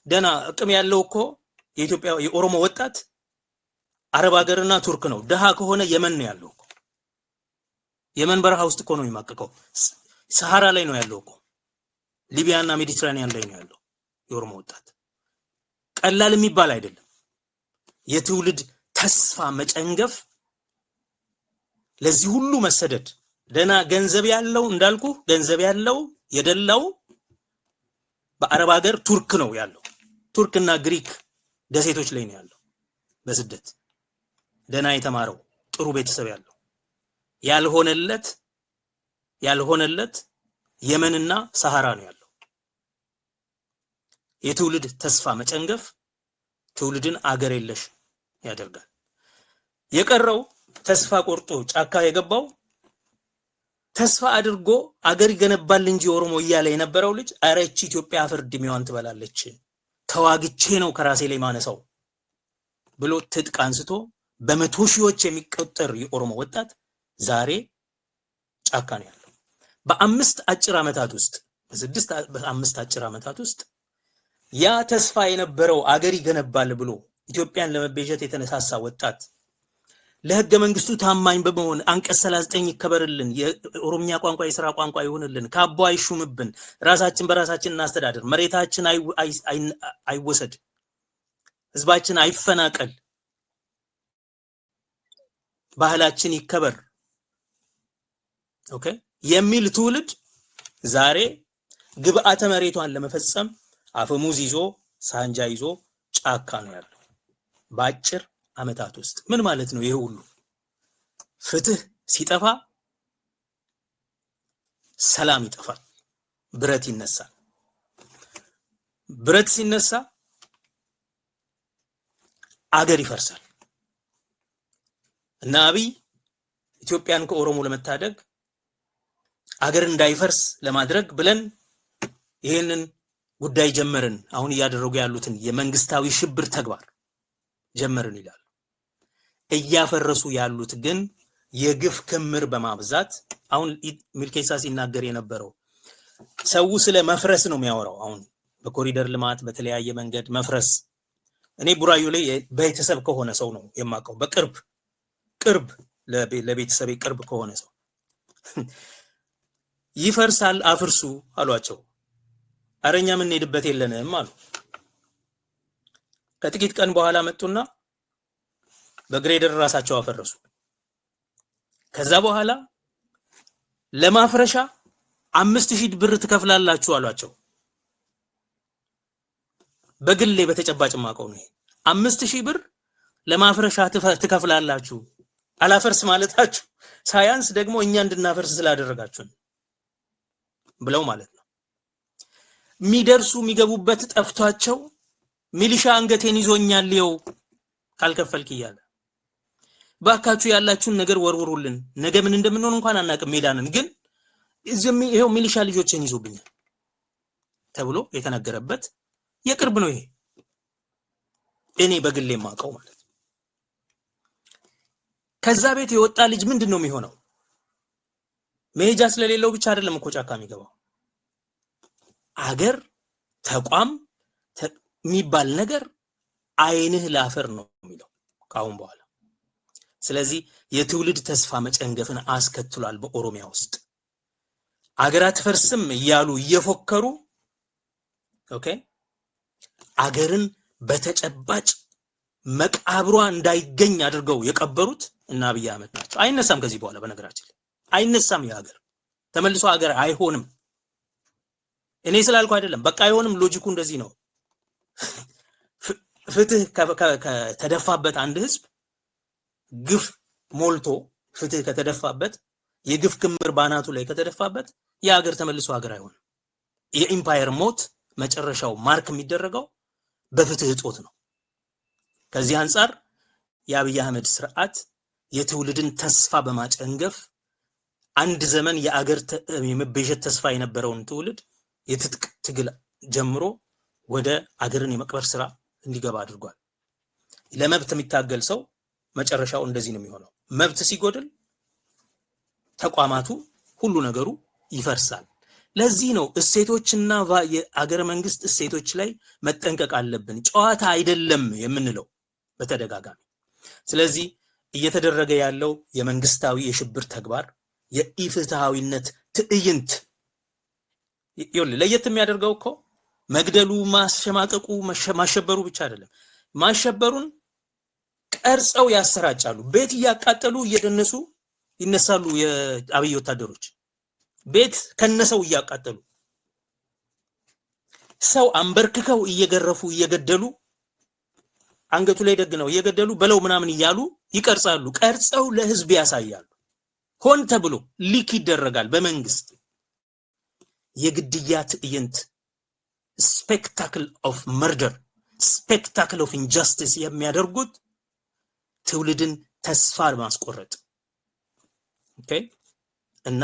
ደና አቅም ያለው እኮ የኢትዮጵያ የኦሮሞ ወጣት አረብ ሀገርና ቱርክ ነው። ደሃ ከሆነ የመን ነው ያለው እኮ። የመን በረሃ ውስጥ እኮ ነው የሚማቀቀው። ሰሃራ ላይ ነው ያለው እኮ። ሊቢያና ሜዲትራኒያን ላይ ነው ያለው የኦሮሞ ወጣት። ቀላል የሚባል አይደለም። የትውልድ ተስፋ መጨንገፍ ለዚህ ሁሉ መሰደድ ደና ገንዘብ ያለው እንዳልኩ ገንዘብ ያለው የደላው በአረብ ሀገር ቱርክ ነው ያለው። ቱርክና ግሪክ ደሴቶች ላይ ነው ያለው በስደት ደና የተማረው ጥሩ ቤተሰብ ያለው ያልሆነለት የመንና ሰሃራ ነው ያለው። የትውልድ ተስፋ መጨንገፍ ትውልድን አገር የለሽ ያደርጋል። የቀረው ተስፋ ቆርጦ ጫካ የገባው ተስፋ አድርጎ አገር ይገነባል እንጂ ኦሮሞ እያለ የነበረው ልጅ አረቺ ኢትዮጵያ አፈር ድሜዋን ትበላለች፣ ተዋግቼ ነው ከራሴ ላይ ማነሳው ብሎ ትጥቅ አንስቶ በመቶ ሺዎች የሚቆጠር የኦሮሞ ወጣት ዛሬ ጫካ ነው ያለው። በአምስት አጭር ዓመታት ውስጥ ያ ተስፋ የነበረው አገር ይገነባል ብሎ ኢትዮጵያን ለመቤዠት የተነሳሳ ወጣት ለህገ መንግስቱ ታማኝ በመሆን አንቀጽ 39 ይከበርልን፣ የኦሮምኛ ቋንቋ የሥራ ቋንቋ ይሁንልን፣ ካቦ አይሹምብን፣ ራሳችን በራሳችን እናስተዳድር፣ መሬታችን አይወሰድ፣ ህዝባችን አይፈናቀል፣ ባህላችን ይከበር ኦኬ የሚል ትውልድ ዛሬ ግብአተ መሬቷን ለመፈጸም አፈሙዝ ይዞ ሳንጃ ይዞ ጫካ ነው ያለው። በአጭር ዓመታት ውስጥ ምን ማለት ነው? ይሄ ሁሉ ፍትህ ሲጠፋ ሰላም ይጠፋል፣ ብረት ይነሳል። ብረት ሲነሳ አገር ይፈርሳል። እና አብይ ኢትዮጵያን ከኦሮሞ ለመታደግ አገር እንዳይፈርስ ለማድረግ ብለን ይሄንን ጉዳይ ጀመርን። አሁን እያደረጉ ያሉትን የመንግስታዊ ሽብር ተግባር ጀመርን ይላል። እያፈረሱ ያሉት ግን የግፍ ክምር በማብዛት አሁን ሚልኬሳ ሲናገር የነበረው ሰው ስለ መፍረስ ነው የሚያወራው። አሁን በኮሪደር ልማት በተለያየ መንገድ መፍረስ እኔ ቡራዩ ላይ ቤተሰብ ከሆነ ሰው ነው የማውቀው፣ በቅርብ ለቤተሰቤ ቅርብ ከሆነ ሰው ይፈርሳል አፍርሱ አሏቸው። አረኛ ምን ሄድበት የለንም አሉ። ከጥቂት ቀን በኋላ መጡና በግሬደር ራሳቸው አፈረሱ። ከዛ በኋላ ለማፍረሻ 5000 ብር ትከፍላላችሁ አሏቸው። በግሌ በተጨባጭ ማቀው ነው 5000 ብር ለማፍረሻ ትከፍላላችሁ። አላፈርስ ማለታችሁ ሳያንስ ደግሞ እኛ እንድናፈርስ ስላደረጋችሁ ብለው ማለት ነው። የሚደርሱ የሚገቡበት ጠፍቷቸው ሚሊሻ አንገቴን ይዞኛል ይው ካልከፈልክ ይያለ ባካችሁ ያላችሁን ነገር ወርውሩልን፣ ነገ ምን እንደምንሆን እንኳን አናውቅም ሜዳንን ግን ይሄው ሚሊሻ ልጆችን ይዞብኛል ተብሎ የተነገረበት የቅርብ ነው። ይሄ እኔ በግሌ ማቀው ማለት ነው። ከዛ ቤት የወጣ ልጅ ምንድነው የሚሆነው? መሄጃ ስለሌለው ብቻ አይደለም እኮ ጫካ የሚገባው። አገር ተቋም የሚባል ነገር አይንህ ላፈር ነው የሚለው ካሁን በኋላ። ስለዚህ የትውልድ ተስፋ መጨንገፍን አስከትሏል በኦሮሚያ ውስጥ። አገራት ፈርስም እያሉ እየፎከሩ ኦኬ አገርን በተጨባጭ መቃብሯ እንዳይገኝ አድርገው የቀበሩት እና አብይ አህመድ ናቸው። አይነሳም ከዚህ በኋላ በነገራችን ላይ አይነሳም። የሀገር ተመልሶ ሀገር አይሆንም። እኔ ስላልኩ አይደለም፣ በቃ አይሆንም። ሎጂኩ እንደዚህ ነው። ፍትህ ከተደፋበት አንድ ህዝብ ግፍ ሞልቶ ፍትህ ከተደፋበት የግፍ ክምር ባናቱ ላይ ከተደፋበት የሀገር ተመልሶ ሀገር አይሆንም። የኢምፓየር ሞት መጨረሻው ማርክ የሚደረገው በፍትህ እጦት ነው። ከዚህ አንፃር የአብይ አህመድ ስርዓት የትውልድን ተስፋ በማጨንገፍ አንድ ዘመን የአገር የመበጀት ተስፋ የነበረውን ትውልድ የትጥቅ ትግል ጀምሮ ወደ አገርን የመቅበር ስራ እንዲገባ አድርጓል። ለመብት የሚታገል ሰው መጨረሻው እንደዚህ ነው የሚሆነው። መብት ሲጎድል ተቋማቱ ሁሉ ነገሩ ይፈርሳል። ለዚህ ነው እሴቶችና የአገር መንግስት እሴቶች ላይ መጠንቀቅ አለብን፣ ጨዋታ አይደለም የምንለው በተደጋጋሚ። ስለዚህ እየተደረገ ያለው የመንግስታዊ የሽብር ተግባር የኢፍትሃዊነት ትዕይንት ለየት የሚያደርገው እኮ መግደሉ፣ ማሸማቀቁ፣ ማሸበሩ ብቻ አይደለም። ማሸበሩን ቀርጸው ያሰራጫሉ። ቤት እያቃጠሉ እየደነሱ ይነሳሉ። የአብይ ወታደሮች ቤት ከነሰው እያቃጠሉ ሰው አንበርክከው እየገረፉ እየገደሉ አንገቱ ላይ ደግነው እየገደሉ በለው ምናምን እያሉ ይቀርጻሉ። ቀርጸው ለህዝብ ያሳያሉ። ሆን ተብሎ ሊክ ይደረጋል በመንግስት የግድያ ትዕይንት ስፔክታክል ኦፍ መርደር ስፔክታክል ኦፍ ኢንጀስቲስ የሚያደርጉት ትውልድን ተስፋ ማስቆረጥ ኦኬ። እና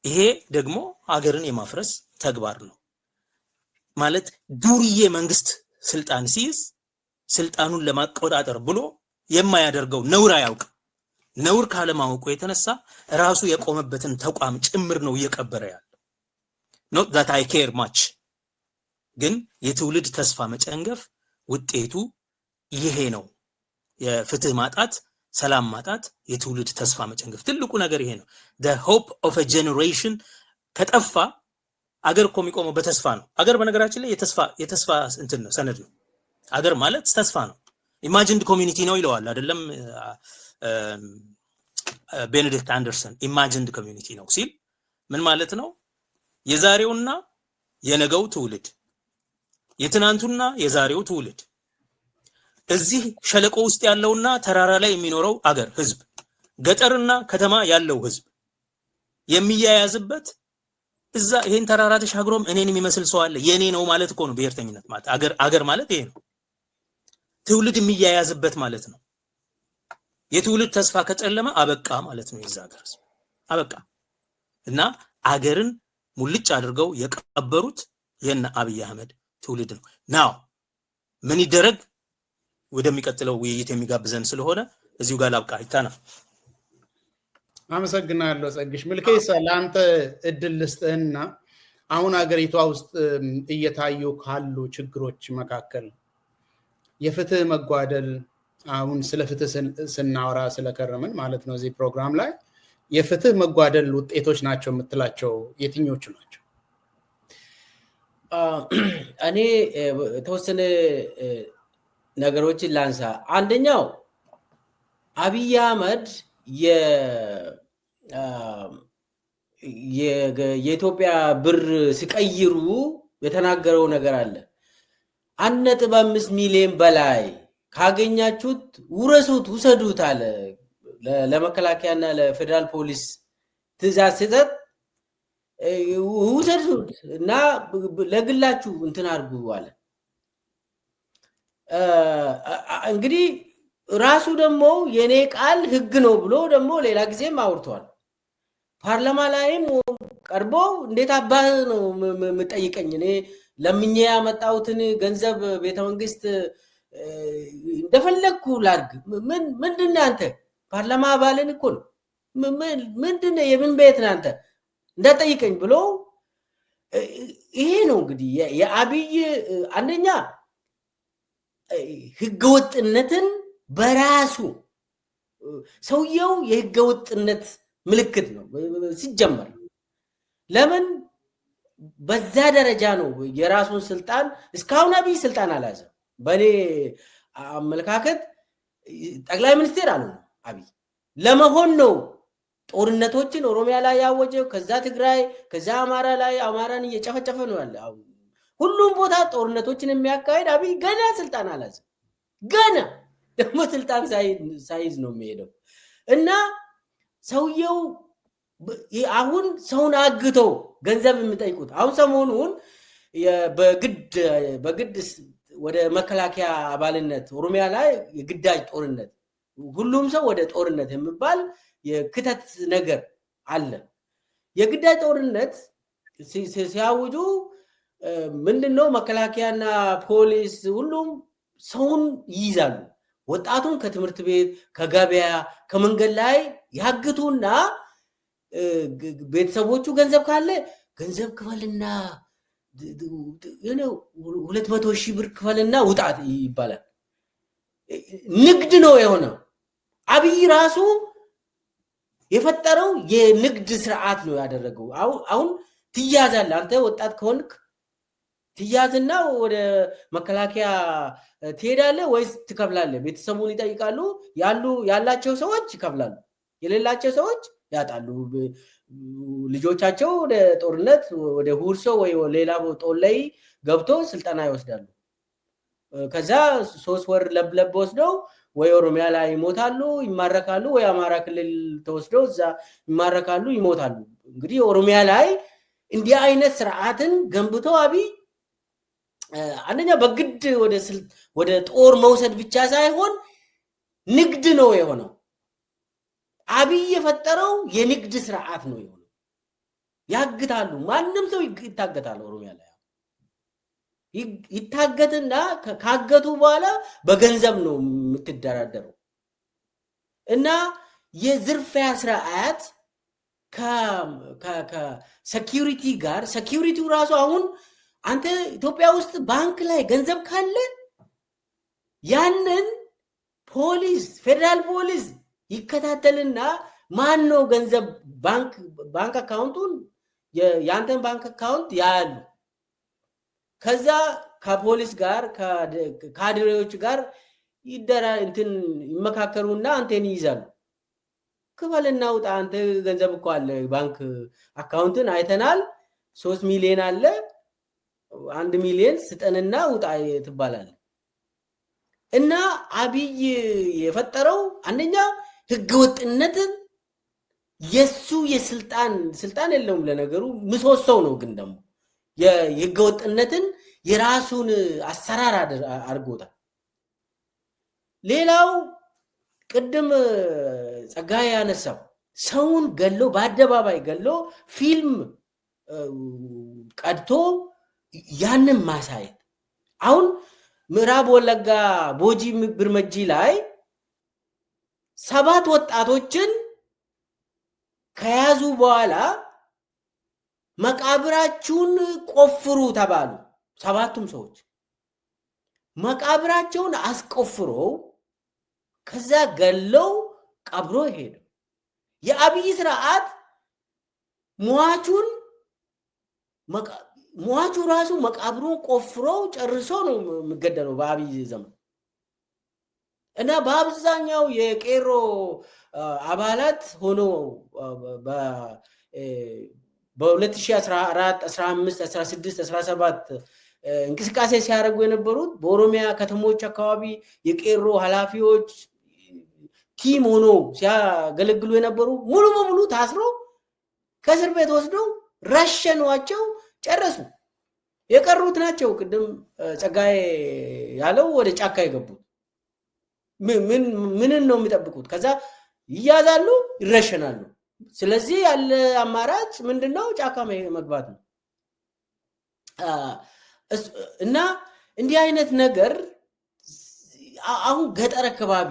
ይሄ ደግሞ ሀገርን የማፍረስ ተግባር ነው ማለት። ዱርዬ መንግስት ስልጣን ሲይዝ ስልጣኑን ለማቆጣጠር ብሎ የማያደርገው ነውር አያውቅ። ነውር ካለማወቁ የተነሳ ራሱ የቆመበትን ተቋም ጭምር ነው እየቀበረ ያለው። not that I care much ግን የትውልድ ተስፋ መጨንገፍ ውጤቱ ይሄ ነው። የፍትህ ማጣት፣ ሰላም ማጣት፣ የትውልድ ተስፋ መጨንገፍ ትልቁ ነገር ይሄ ነው። the hope of a generation ከጠፋ አገር እኮ የሚቆመው በተስፋ ነው። አገር በነገራችን ላይ የተስፋ እንትን ነው፣ ሰነድ ነው። አገር ማለት ተስፋ ነው። ኢማጂንድ ኮሚኒቲ ነው ይለዋል አይደለም ቤኔዲክት አንደርሰን። ኢማጂንድ ኮሚኒቲ ነው ሲል ምን ማለት ነው? የዛሬውና የነገው ትውልድ፣ የትናንቱና የዛሬው ትውልድ፣ እዚህ ሸለቆ ውስጥ ያለውና ተራራ ላይ የሚኖረው አገር ህዝብ፣ ገጠርና ከተማ ያለው ህዝብ የሚያያዝበት እዛ ይሄን ተራራ ተሻግሮም እኔን የሚመስል ሰው አለ የኔ ነው ማለት እኮ ነው ብሔርተኝነት ማለት። አገር ማለት ይሄ ነው። ትውልድ የሚያያዝበት ማለት ነው። የትውልድ ተስፋ ከጨለመ አበቃ ማለት ነው። የዛ ሀገር አበቃ እና አገርን ሙልጭ አድርገው የቀበሩት የነ አብይ አህመድ ትውልድ ነው። ናው ምን ይደረግ ወደሚቀጥለው ውይይት የሚጋብዘን ስለሆነ እዚሁ ጋር ላብቃ። ይታና አመሰግናለሁ ጸግሽ። ምልከይሳ ለአንተ እድል ልስጥህና አሁን ሀገሪቷ ውስጥ እየታዩ ካሉ ችግሮች መካከል የፍትህ መጓደል፣ አሁን ስለ ፍትህ ስናወራ ስለከረምን ማለት ነው እዚህ ፕሮግራም ላይ የፍትህ መጓደል ውጤቶች ናቸው የምትላቸው የትኞቹ ናቸው? እኔ ተወሰነ ነገሮችን ላንሳ። አንደኛው አብይ አህመድ የኢትዮጵያ ብር ሲቀይሩ የተናገረው ነገር አለ። 1.5 ሚሊዮን በላይ ካገኛችሁት ውረሱት፣ ውሰዱት አለ። ለመከላከያና ለፌደራል ፖሊስ ትዕዛዝ ሲሰጥ ውሰዱት እና ለግላችሁ እንትን አድርጉ አለ። እንግዲህ ራሱ ደግሞ የኔ ቃል ህግ ነው ብሎ ደግሞ ሌላ ጊዜም አውርቷል። ፓርላማ ላይም ቀርቦ እንዴት አባህ ነው የምጠይቀኝ? እኔ ለምኜ ያመጣሁትን ገንዘብ ቤተመንግስት እንደፈለግኩ ላድርግ? ምንድን ነህ አንተ? ፓርላማ አባልን እኮ ነው። ምንድን ነህ? የምን ቤት ነህ አንተ? እንዳጠይቀኝ ብሎ ይሄ ነው እንግዲህ የአብይ አንደኛ ህገወጥነትን በራሱ ሰውየው የህገወጥነት ምልክት ነው ሲጀመር። ለምን በዛ ደረጃ ነው የራሱን ስልጣን እስካሁን አብይ ስልጣን አልያዘም። በእኔ አመለካከት ጠቅላይ ሚኒስቴር አልሆነም አብይ። ለመሆን ነው ጦርነቶችን ኦሮሚያ ላይ ያወጀው፣ ከዛ ትግራይ፣ ከዛ አማራ ላይ አማራን እየጨፈጨፈ ነው ያለ። ሁሉም ቦታ ጦርነቶችን የሚያካሄድ አብይ ገና ስልጣን አልያዘም። ገና ደግሞ ስልጣን ሳይዝ ነው የሚሄደው እና ሰውየው አሁን ሰውን አግተው ገንዘብ የሚጠይቁት አሁን ሰሞኑን በግድ ወደ መከላከያ አባልነት ኦሮሚያ ላይ የግዳጅ ጦርነት ሁሉም ሰው ወደ ጦርነት የሚባል የክተት ነገር አለ። የግዳጅ ጦርነት ሲያውጁ ምንድነው መከላከያና ፖሊስ ሁሉም ሰውን ይይዛሉ። ወጣቱን ከትምህርት ቤት፣ ከገበያ፣ ከመንገድ ላይ ያግቱና ቤተሰቦቹ ገንዘብ ካለ ገንዘብ ክፈልና 200,000 ብር ክፈልና ውጣት ይባላል። ንግድ ነው የሆነው። አብይ ራሱ የፈጠረው የንግድ ስርዓት ነው ያደረገው። አሁን ትያዛለህ አንተ ወጣት ከሆንክ ትያዝና ወደ መከላከያ ትሄዳለህ ወይስ ትከፍላለህ? ቤተሰቡን ይጠይቃሉ። ያላቸው ሰዎች ይከፍላሉ፣ የሌላቸው ሰዎች ያጣሉ። ልጆቻቸው ወደ ጦርነት ወደ ሁርሶ ወይ ሌላ ጦር ላይ ገብቶ ስልጠና ይወስዳሉ። ከዛ 3 ወር ለብለብ ወስደው ወይ ኦሮሚያ ላይ ይሞታሉ፣ ይማረካሉ፣ ወይ አማራ ክልል ተወስደው እዛ ይማረካሉ፣ ይሞታሉ። እንግዲህ ኦሮሚያ ላይ እንዲህ አይነት ስርዓትን ገንብቶ አብይ አንደኛ በግድ ወደ ጦር መውሰድ ብቻ ሳይሆን ንግድ ነው የሆነው። አብይ የፈጠረው የንግድ ስርዓት ነው የሆነው። ያግታሉ፣ ማንም ሰው ይታገታል። ኦሮሚያ ላይ ይታገትና ካገቱ በኋላ በገንዘብ ነው የምትደራደረው እና የዝርፊያ ስርዓት ከሴኪዩሪቲ ጋር ሴኪዩሪቲው ራሱ አሁን አንተ ኢትዮጵያ ውስጥ ባንክ ላይ ገንዘብ ካለ ያንን ፖሊስ ፌደራል ፖሊስ ይከታተልና ማን ነው ገንዘብ ባንክ አካውንቱን ያንተን ባንክ አካውንት ያያሉ። ከዛ ከፖሊስ ጋር ከካድሬዎች ጋር ይመካከሩና አንተን ይይዛሉ። ክፈልና ውጣ፣ አንተ ገንዘብ እኮ አለ ባንክ አካውንትን አይተናል፣ 3 ሚሊዮን አለ፣ 1 ሚሊዮን ስጠንና ውጣ ትባላል። እና አብይ የፈጠረው አንደኛ ህገወጥነትን የሱ ስልጣን የለውም ለነገሩ ምሰሶው ነው። ግን ደግሞ የህገወጥነትን የራሱን አሰራር አድርጎታል። ሌላው ቅድም ጸጋዬ ያነሳው ሰውን ገሎ በአደባባይ ገሎ ፊልም ቀድቶ ያንን ማሳየት። አሁን ምዕራብ ወለጋ ቦጂ ብርመጂ ላይ 7 ወጣቶችን ከያዙ በኋላ መቃብራቸውን ቆፍሩ ተባሉ። 7ቱም ሰዎች መቃብራቸውን አስቆፍረው ከዛ ገለው ቀብሮ ሄዱ። የአብይ ስርዓት ሟቹ ራሱ መቃብሩን ቆፍሮ ጨርሶ ነው የሚገደለው በአብይ ዘመን። እና በአብዛኛው የቄሮ አባላት ሆኖ በ2014 15 16 17 እንቅስቃሴ ሲያደርጉ የነበሩት በኦሮሚያ ከተሞች አካባቢ የቄሮ ኃላፊዎች ቲም ሆኖ ሲያገለግሉ የነበሩ ሙሉ በሙሉ ታስሮ ከእስር ቤት ወስደው ረሸኗቸው፣ ጨረሱ። የቀሩት ናቸው ቅድም ጸጋዬ ያለው ወደ ጫካ የገቡት። ምንን ነው የሚጠብቁት? ከዛ ይያዛሉ፣ ይረሸናሉ። ስለዚህ ያለ አማራጭ ምንድነው? ጫካ መግባት ነው። እና እንዲህ አይነት ነገር አሁን ገጠር አካባቢ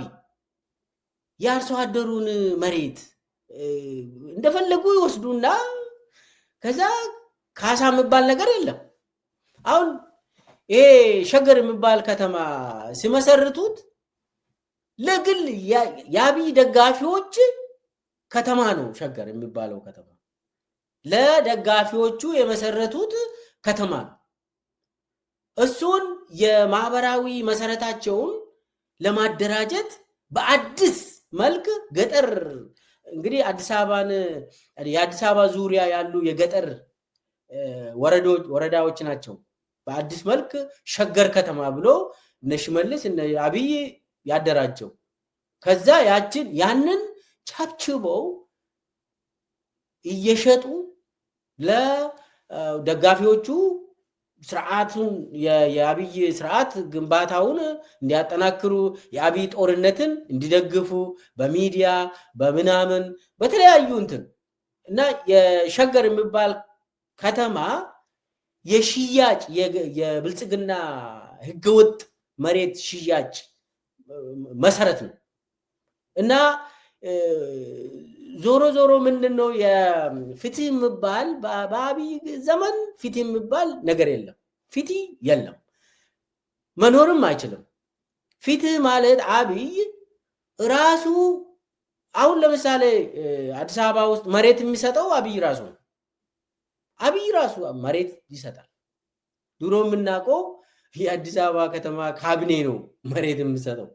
የአርሶ አደሩን መሬት እንደፈለጉ ይወስዱና ከዛ ካሳ የሚባል ነገር የለም። አሁን ይሄ ሸገር የሚባል ከተማ ሲመሰርቱት ለግል የአብይ ደጋፊዎች ከተማ ነው። ሸገር የሚባለው ከተማ ለደጋፊዎቹ የመሰረቱት ከተማ ነው። እሱን የማህበራዊ መሰረታቸውን ለማደራጀት በአዲስ መልክ ገጠር እንግዲህ የአዲስ አበባ ዙሪያ ያሉ የገጠር ወረዳዎች ናቸው። በአዲስ መልክ ሸገር ከተማ ብሎ እነ ሽመልስ እነ አብይ ያደራጀው። ከዛ ያንን ቻብችበው እየሸጡ ለደጋፊዎቹ ስርዓቱን የአብይ ስርዓት ግንባታውን እንዲያጠናክሩ የአብይ ጦርነትን እንዲደግፉ በሚዲያ በምናምን በተለያዩ እንትን እና የሸገር የሚባል ከተማ የሽያጭ የብልጽግና ህገወጥ መሬት ሽያጭ መሰረት ነው። እና ዞሮ ዞሮ ምንድነው የፍትህ የሚባል በአብይ ዘመን ፍትህ የሚባል ነገር የለም። ፍትህ የለም፣ መኖርም አይችልም። ፍትህ ማለት አብይ ራሱ አሁን ለምሳሌ አዲስ አበባ ውስጥ መሬት የሚሰጠው አብይ ራሱ ነው። አብይ ራሱ መሬት ይሰጣል። ድሮ የምናውቀው የአዲስ አበባ ከተማ ካቢኔ ነው መሬት የሚሰጠው።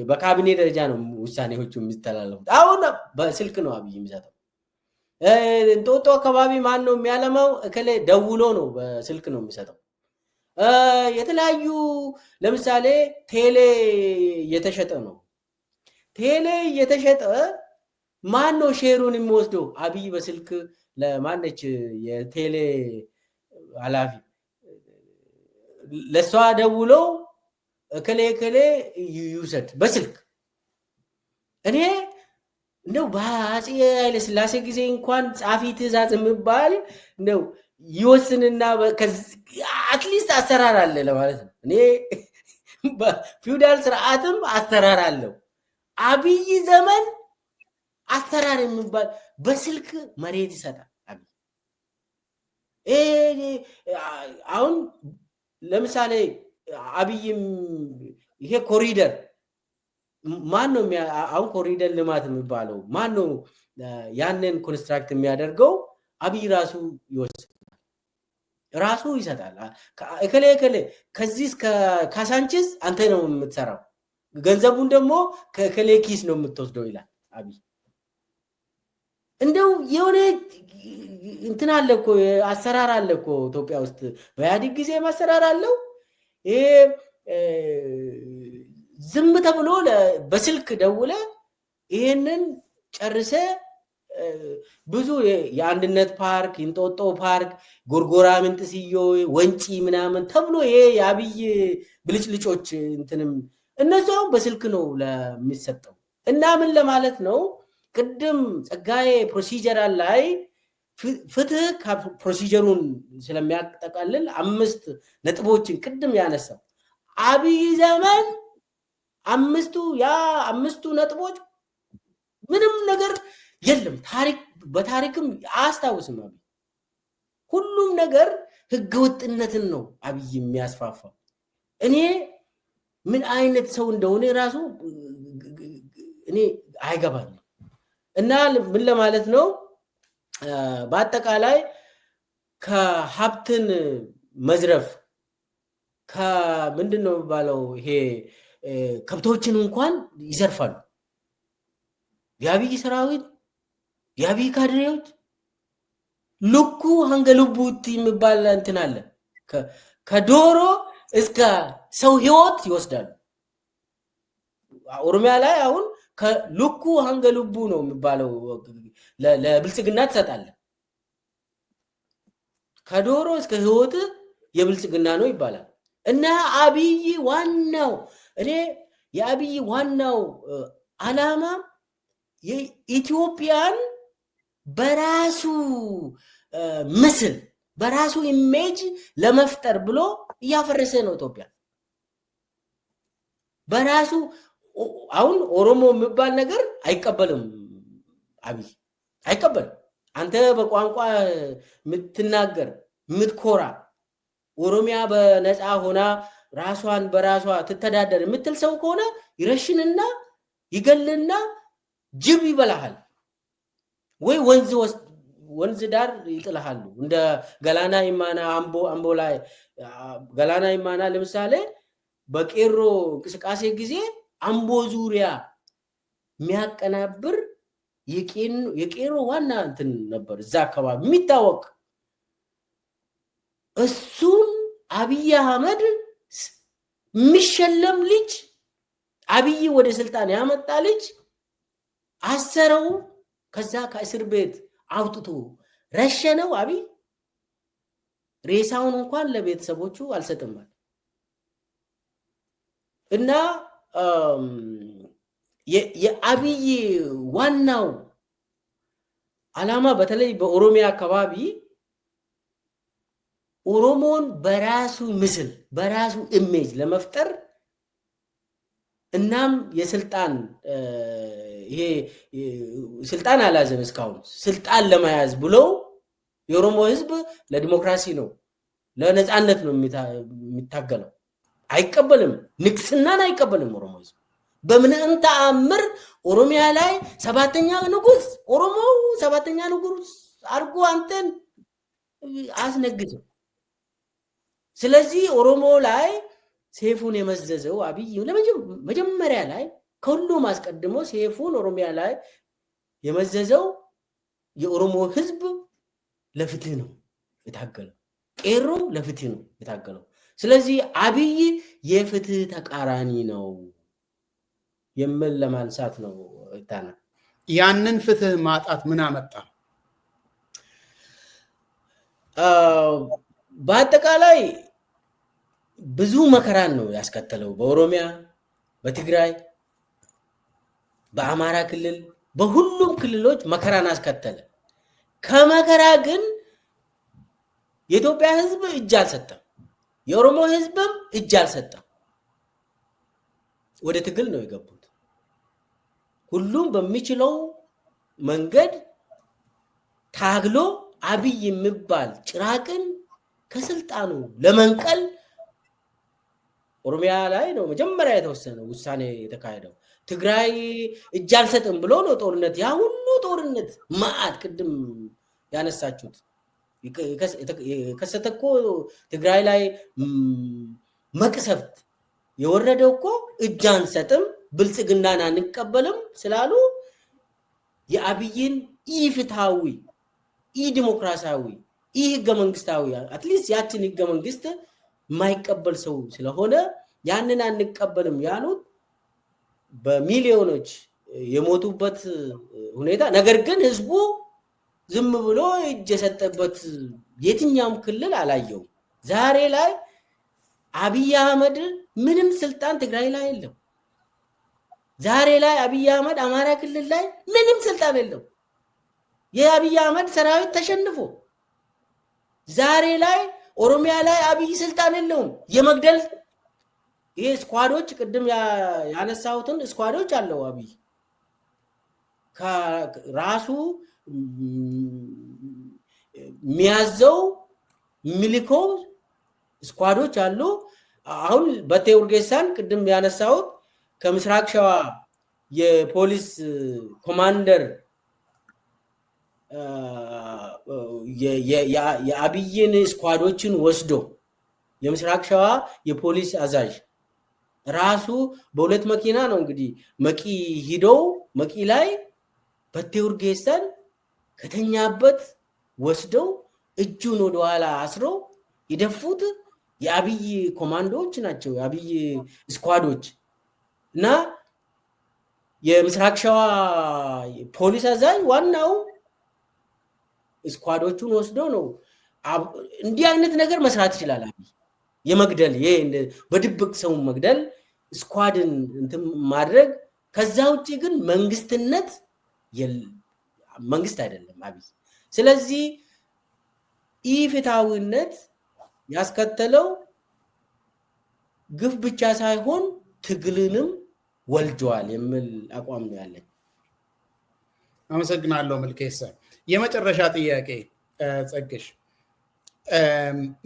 በካቢኔ ደረጃ ነው ውሳኔዎቹ የሚተላለፉት። አሁን በስልክ ነው አብይ የሚሰጠው። እንጦጦ አካባቢ ማን ነው የሚያለማው? እከሌ ደውሎ ነው በስልክ ነው የሚሰጠው። የተለያዩ ለምሳሌ ቴሌ እየተሸጠ ነው። ቴሌ እየተሸጠ ማን ነው ሼሩን የሚወስደው? አብይ በስልክ ለማነች የቴሌ ኃላፊ ለሷ ደውሎ እከሌ ይውሰድ በስልክ። እኔ እንደው በአፄ ኃይለ ሥላሴ ጊዜ እንኳን ጻፊ ትእዛዝ የሚባል እንደው ይወስንና አትሊስት አሰራር አለ ለማለት ነው። እኔ በፊውዳል ስርዓትም አሰራር አለው። አብይ ዘመን አሰራር የሚባል በስልክ መሬት ይሰጣል አብይ። አሁን ለምሳሌ አብይም ይሄ ኮሪደር ማን ነው አሁን ኮሪደር ልማት የሚባለው ማን ነው ያንን ኮንስትራክት የሚያደርገው? አብይ ራሱ ይወስዳል፣ ራሱ ይሰጣል። እከሌ ከዚህ እስከ ካሳንቺስ አንተ ነው የምትሰራው፣ ገንዘቡን ደግሞ ከእከሌ ኪስ ነው የምትወስደው ይላል አብይ። እንደው የሆነ እንትን አለ እኮ አሰራር አለ እኮ ኢትዮጵያ ውስጥ በኢህአዴግ ጊዜ ማሰራር አለው። ይሄ ዝም ተብሎ በስልክ ደውለ ይሄንን ጨርሰ ብዙ የአንድነት ፓርክ፣ እንጦጦ ፓርክ፣ ጎርጎራ፣ ምንጥስዮ፣ ወንጪ ምናምን ተብሎ ይሄ የአብይ ብልጭልጮች እንትንም እነሱ በስልክ ነው ለሚሰጠው። እና ምን ለማለት ነው? ቅድም ጸጋዬ ፕሮሲጀራል ላይ ፍትህ ፕሮሲጀሩን ስለሚያጠቃልል 5 ነጥቦችን ቅድም ያነሳው አብይ ዘመን 5ቱ ነጥቦች ምንም ነገር የለም። በታሪክም አያስታውስም አብይ። ሁሉም ነገር ህገወጥነትን ነው አብይ የሚያስፋፋው። እኔ ምን አይነት ሰው እንደሆነ ራሱ እኔ አይገባኝም። እና ምን ለማለት ነው? በአጠቃላይ ከሀብትን መዝረፍ ከምንድን ነው የሚባለው? ይሄ ከብቶችን እንኳን ይዘርፋሉ። የአብይ ሰራዊት የአብይ ካድሬዎች ልኩ አንገሉቡት የሚባል እንትን አለ። ከዶሮ እስከ ሰው ህይወት ይወስዳሉ። ኦሮሚያ ላይ አሁን ከልኩ አንገሉቡ ነው የሚባለው። ለብልጽግና ትሰጣለህ። ከዶሮ እስከ ህይወት የብልጽግና ነው ይባላል። እና አብይ ዋናው እኔ የአብይ ዋናው አላማ የኢትዮጵያን በራሱ ምስል በራሱ ኢሜጅ ለመፍጠር ብሎ እያፈረሰ ነው ኢትዮጵያ። በራሱ አሁን ኦሮሞ የሚባል ነገር አይቀበልም። አብይ አይቀበልም። አንተ በቋንቋ የምትናገር የምትኮራ ኦሮሚያ በነፃ ሆና ራሷን በራሷ ትተዳደር የምትል ሰው ከሆነ ይረሽንና ይገልና ጅብ ይበላሃል ወይ ወንዝ ዳር ይጥልሃሉ። እንደ ገላና ይማና አምቦ ላይ ገላና ይማና ለምሳሌ በቄሮ እንቅስቃሴ ጊዜ አምቦ ዙሪያ የሚያቀናብር የቄሮ ዋና እንትን ነበር እዛ አካባቢ የሚታወቅ። እሱን አብይ አህመድ የሚሸለም ልጅ አብይ ወደ ስልጣን ያመጣ ልጅ አሰረው። ከዛ ከእስር ቤት አውጥቶ ረሸነው። አብይ ሬሳውን እንኳን ለቤተሰቦቹ አልሰጥም እና የአብይ ዋናው አላማ በተለይ በኦሮሚያ አካባቢ ኦሮሞን በራሱ ምስል በራሱ ኢሜጅ ለመፍጠር እናም የስልጣን ይሄ ስልጣን አላዘም እስካሁን ስልጣን ለመያዝ ብሎ የኦሮሞ ህዝብ ለዲሞክራሲ ነው ለነጻነት ነው የሚታገለው። አይቀበልም፣ ንግስናን አይቀበልም። ኦሮሞ ህዝብ በምንም ተአምር ኦሮሚያ ላይ ሰባተኛ ንጉስ ኦሮሞ ሰባተኛ ንጉስ አርጎ አንተን አስነግዘው። ስለዚህ ኦሮሞ ላይ ሴፉን የመዘዘው አብይ መጀመሪያ ላይ ከሁሉም አስቀድሞ ሴፉን ኦሮሚያ ላይ የመዘዘው የኦሮሞ ህዝብ ለፍትህ ነው የታገለው። ቄሮ ለፍትህ ነው የታገለው። ስለዚህ አብይ የፍትህ ተቃራኒ ነው የሚል ለማንሳት ነው። ታና ያንን ፍትህ ማጣት ምን አመጣ? በአጠቃላይ ብዙ መከራን ነው ያስከተለው። በኦሮሚያ፣ በትግራይ፣ በአማራ ክልል በሁሉም ክልሎች መከራን አስከተለ። ከመከራ ግን የኢትዮጵያ ህዝብ እጅ አልሰጠም። የኦሮሞ ህዝብም እጅ አልሰጠም። ወደ ትግል ነው የገቡት። ሁሉም በሚችለው መንገድ ታግሎ አብይ የሚባል ጭራቅን ከስልጣኑ ለመንቀል ኦሮሚያ ላይ ነው መጀመሪያ የተወሰነ ውሳኔ የተካሄደው። ትግራይ እጅ አልሰጥም ብሎ ነው ጦርነት፣ ያ ሁሉ ጦርነት ማአት ቅድም ያነሳችሁት የከሰተ እኮ ትግራይ ላይ መቅሰፍት የወረደው እኮ እጅ አንሰጥም ብልጽግናን አንቀበልም ስላሉ የአብይን ኢፍትሃዊ ኢዲሞክራሲያዊ ህገ መንግስታዊ አትሊስት ያችን ህገ መንግስት የማይቀበል ሰው ስለሆነ ያንን አንቀበልም ያሉት በሚሊዮኖች የሞቱበት ሁኔታ። ነገር ግን ህዝቡ ዝም ብሎ እጅ የሰጠበት የትኛውም ክልል አላየው። ዛሬ ላይ አብይ አህመድ ምንም ስልጣን ትግራይ ላይ የለም። ዛሬ ላይ አብይ አህመድ አማራ ክልል ላይ ምንም ስልጣን የለው። የአብይ አህመድ ሰራዊት ተሸንፎ ዛሬ ላይ ኦሮሚያ ላይ አብይ ስልጣን የለውም። የመግደል ይሄ ስኳዶች ቅድም ያነሳሁትን ስኳዶች አለው አብይ ከራሱ የሚያዘው ሚሊኮ ስኳዶች አሉ። አሁን በቴ ኡርጌሳን ቅድም ያነሳሁት ከምስራቅ ሸዋ የፖሊስ ኮማንደር የአብይን ስኳዶችን ወስዶ የምስራቅ ሸዋ የፖሊስ አዛዥ ራሱ በሁለት መኪና ነው እንግዲህ መቂ ሂደው መቂ ላይ በቴ ኡርጌሳን ከተኛበት ወስደው እጁን ወደ ኋላ አስረው ይደፉት የአብይ ኮማንዶዎች ናቸው፣ የአብይ ስኳዶች እና የምስራቅ ሸዋ ፖሊስ አዛዥ ዋናው ስኳዶቹን ወስዶ ነው። እንዲህ አይነት ነገር መስራት ይችላል አብይ። የመግደል ይሄ በድብቅ ሰው መግደል ስኳድን እንትን ማድረግ። ከዛ ውጪ ግን መንግስትነት መንግስት አይደለም አብይ። ስለዚህ ኢፍትሃዊነት ያስከተለው ግፍ ብቻ ሳይሆን ትግልንም ወልጇል የሚል አቋም ነው ያለኝ። አመሰግናለሁ መልኬሳ። የመጨረሻ ጥያቄ ጸግሽ፣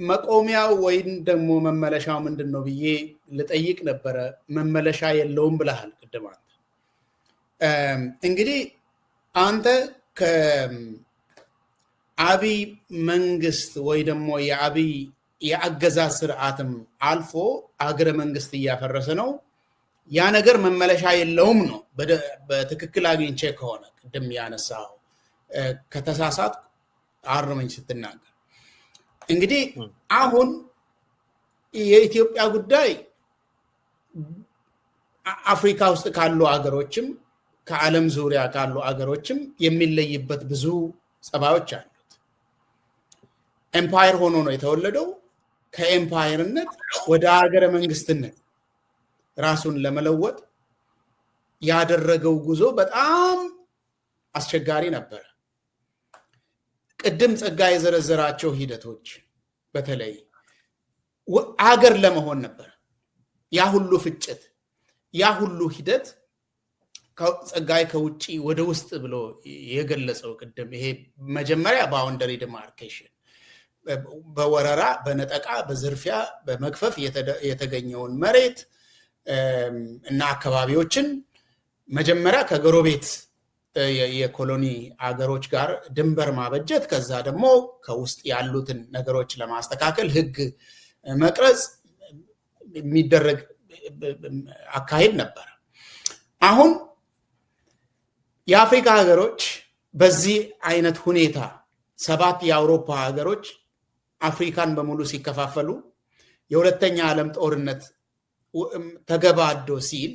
መቆሚያው ወይም ደግሞ መመለሻው ምንድን ነው ብዬ ልጠይቅ ነበረ። መመለሻ የለውም ብለሃል ቅድም አንተ። እንግዲህ አንተ ከአብይ መንግስት ወይ ደግሞ የአብይ የአገዛዝ ስርዓትም አልፎ አገረ መንግስት እያፈረሰ ነው። ያ ነገር መመለሻ የለውም ነው በትክክል አግኝቼ ከሆነ ቅድም ያነሳው። ከተሳሳት አርመኝ ስትናገር። እንግዲህ አሁን የኢትዮጵያ ጉዳይ አፍሪካ ውስጥ ካሉ አገሮችም ከዓለም ዙሪያ ካሉ አገሮችም የሚለይበት ብዙ ጸባዮች አሉት። ኤምፓየር ሆኖ ነው የተወለደው። ከኤምፓየርነት ወደ ሀገረ መንግስትነት ራሱን ለመለወጥ ያደረገው ጉዞ በጣም አስቸጋሪ ነበረ። ቅድም ጸጋ የዘረዘራቸው ሂደቶች በተለይ አገር ለመሆን ነበር። ያ ሁሉ ፍጭት፣ ያ ሁሉ ሂደት ጸጋይ ከውጪ ወደ ውስጥ ብሎ የገለጸው ቅድም ይሄ መጀመሪያ ባውንደሪ ዲማርኬሽን በወረራ በነጠቃ በዝርፊያ በመክፈፍ የተገኘውን መሬት እና አካባቢዎችን መጀመሪያ ከጎረቤት የኮሎኒ አገሮች ጋር ድንበር ማበጀት፣ ከዛ ደግሞ ከውስጥ ያሉትን ነገሮች ለማስተካከል ህግ መቅረጽ የሚደረግ አካሄድ ነበር። አሁን የአፍሪካ ሀገሮች በዚህ አይነት ሁኔታ 7 የአውሮፓ ሀገሮች አፍሪካን በሙሉ ሲከፋፈሉ የሁለተኛ ዓለም ጦርነት ተገባዶ ሲል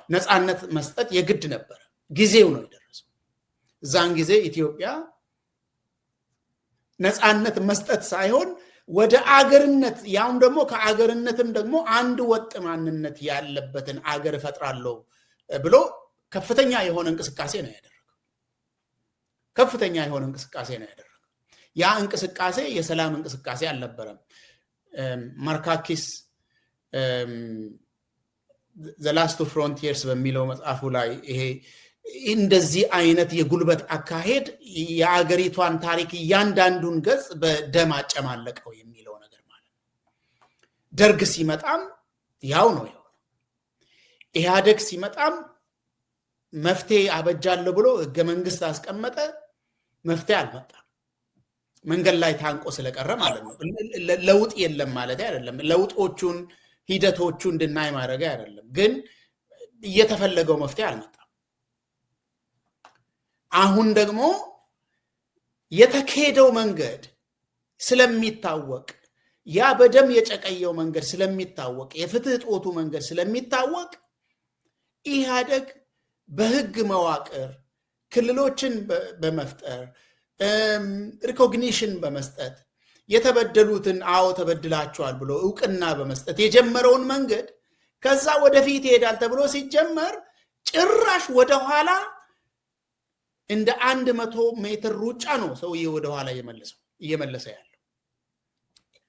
ነፃነት መስጠት የግድ ነበር። ጊዜው ነው የደረሰው። እዛን ጊዜ ኢትዮጵያ ነፃነት መስጠት ሳይሆን ወደ አገርነት ያውም ደግሞ ከአገርነትም ደግሞ አንድ ወጥ ማንነት ያለበትን አገር እፈጥራለሁ ብሎ ከፍተኛ የሆነ እንቅስቃሴ ነው ያደረገው። ከፍተኛ የሆነ እንቅስቃሴ ነው ያደረገው። ያ እንቅስቃሴ የሰላም እንቅስቃሴ አልነበረም። ማርካኪስ ዘ ላስት ፍሮንቲርስ በሚለው መጽሐፉ ላይ ይሄ እንደዚህ አይነት የጉልበት አካሄድ የአገሪቷን ታሪክ እያንዳንዱን ገጽ በደም አጨማለቀው የሚለው ነገር ማለት ነው። ደርግ ሲመጣም ያው ነው የሆነው። ኢህአዴግ ሲመጣም መፍትሄ አበጃለሁ ብሎ ህገ መንግስት አስቀመጠ፣ መፍትሄ አልመጣም። መንገድ ላይ ታንቆ ስለቀረ ማለት ነው። ለውጥ የለም ማለት አይደለም። ለውጦቹን ሂደቶቹ እንድናይ ማድረግ አይደለም፣ ግን እየተፈለገው መፍትሄ አልመጣም። አሁን ደግሞ የተካሄደው መንገድ ስለሚታወቅ፣ ያ በደም የጨቀየው መንገድ ስለሚታወቅ፣ የፍትህ ጦቱ መንገድ ስለሚታወቅ ኢህአዴግ በህግ መዋቅር ክልሎችን በመፍጠር ሪኮግኒሽን በመስጠት የተበደሉትን አዎ ተበድላቸዋል ብሎ እውቅና በመስጠት የጀመረውን መንገድ ከዛ ወደፊት ይሄዳል ተብሎ ሲጀመር ጭራሽ ወደኋላ እንደ 100 ሜትር ሩጫ ነው ሰውዬ ወደኋላ እየመለሰ ያለው።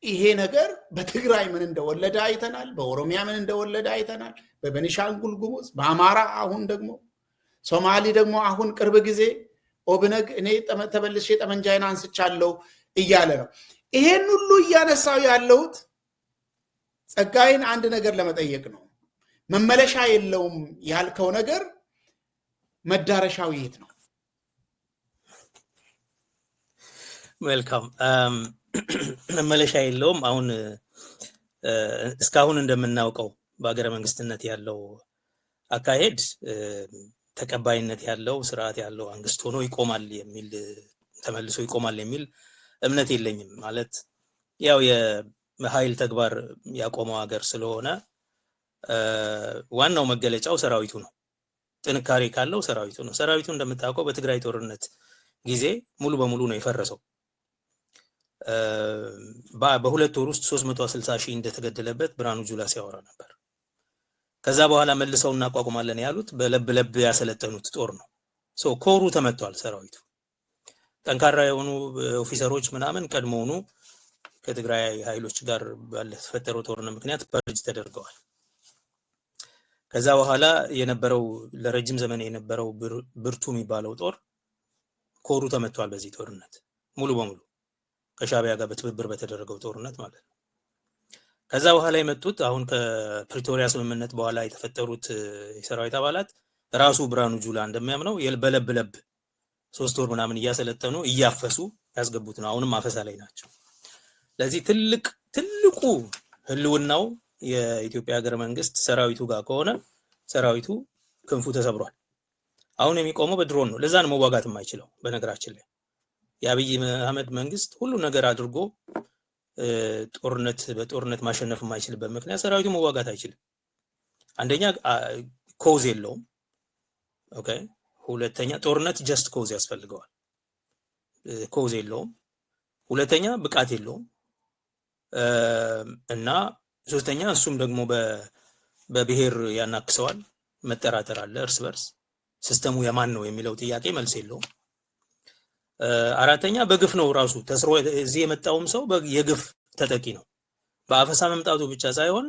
ይሄ ነገር በትግራይ ምን እንደወለደ አይተናል። በኦሮሚያ ምን እንደወለደ አይተናል። በቤኒሻንጉል ጉሙዝ፣ በአማራ፣ አሁን ደግሞ ሶማሊ ደግሞ አሁን ቅርብ ጊዜ ኦብነግ እኔ ተመልሼ ጠመንጃዬን አንስቻለሁ እያለ ነው። ይሄን ሁሉ እያነሳው ያለሁት ጸጋይን አንድ ነገር ለመጠየቅ ነው። መመለሻ የለውም ያልከው ነገር መዳረሻው የት ነው? መልካም መመለሻ የለውም። አሁን እስካሁን እንደምናውቀው በአገረ መንግስትነት ያለው አካሄድ ተቀባይነት ያለው ስርዓት ያለው መንግስት ሆኖ ይቆማል የሚል ተመልሶ ይቆማል የሚል እምነት የለኝም። ማለት ያው የኃይል ተግባር ያቆመው ሀገር ስለሆነ ዋናው መገለጫው ሰራዊቱ ነው። ጥንካሬ ካለው ሰራዊቱ ነው። ሰራዊቱ እንደምታውቀው በትግራይ ጦርነት ጊዜ ሙሉ በሙሉ ነው የፈረሰው። በሁለት ወር ውስጥ 360 ሺህ እንደተገደለበት ብርሃኑ ጁላ ሲያወራ ነበር። ከዛ በኋላ መልሰው እናቋቁማለን ያሉት በለብ ያሰለጠኑት ጦር ነው። ኮሩ ተመቷል። ሰራዊቱ ጠንካራ የሆኑ ኦፊሰሮች ምናምን ቀድሞውኑ ከትግራይ ኃይሎች ጋር ባለተፈጠረው ጦርነት ምክንያት ፐርጅ ተደርገዋል። ከዛ በኋላ የነበረው ለረጅም ዘመን የነበረው ብርቱ የሚባለው ጦር ኮሩ ተመቷል በዚህ ጦርነት ሙሉ በሙሉ ከሻቢያ ጋር በትብብር በተደረገው ጦርነት ማለት ነው። ከዛ በኋላ የመጡት አሁን ከፕሪቶሪያ ስምምነት በኋላ የተፈጠሩት የሰራዊት አባላት ራሱ ብርሃኑ ጁላ እንደሚያምነው በለብ 3 ወር ምናምን እያሰለጠኑ እያፈሱ ያስገቡት ነው። አሁንም አፈሳ ላይ ናቸው። ለዚህ ትልቁ ህልውናው የኢትዮጵያ ሀገረ መንግስት ሰራዊቱ ጋር ከሆነ ሰራዊቱ ክንፉ ተሰብሯል። አሁን የሚቆመው በድሮን ነው። ለዛ ነው መዋጋት የማይችለው። በነገራችን ላይ የአብይ አህመድ መንግስት ሁሉ ነገር አድርጎ በጦርነት ማሸነፍ የማይችልበት ምክንያት ሰራዊቱ መዋጋት አይችልም። አንደኛ ኮዝ የለውም። ኦኬ። ሁለተኛ ጦርነት ጀስት ኮዝ ያስፈልገዋል። ኮዝ የለውም። ሁለተኛ ብቃት የለውም። እና ሶስተኛ እሱም ደግሞ በብሔር ያናክሰዋል። መጠራጠር አለ እርስ በርስ ሲስተሙ የማን ነው የሚለው ጥያቄ መልስ የለውም። አራተኛ በግፍ ነው ራሱ ተስሮ እዚህ የመጣውም ሰው የግፍ ተጠቂ ነው። በአፈሳ መምጣቱ ብቻ ሳይሆን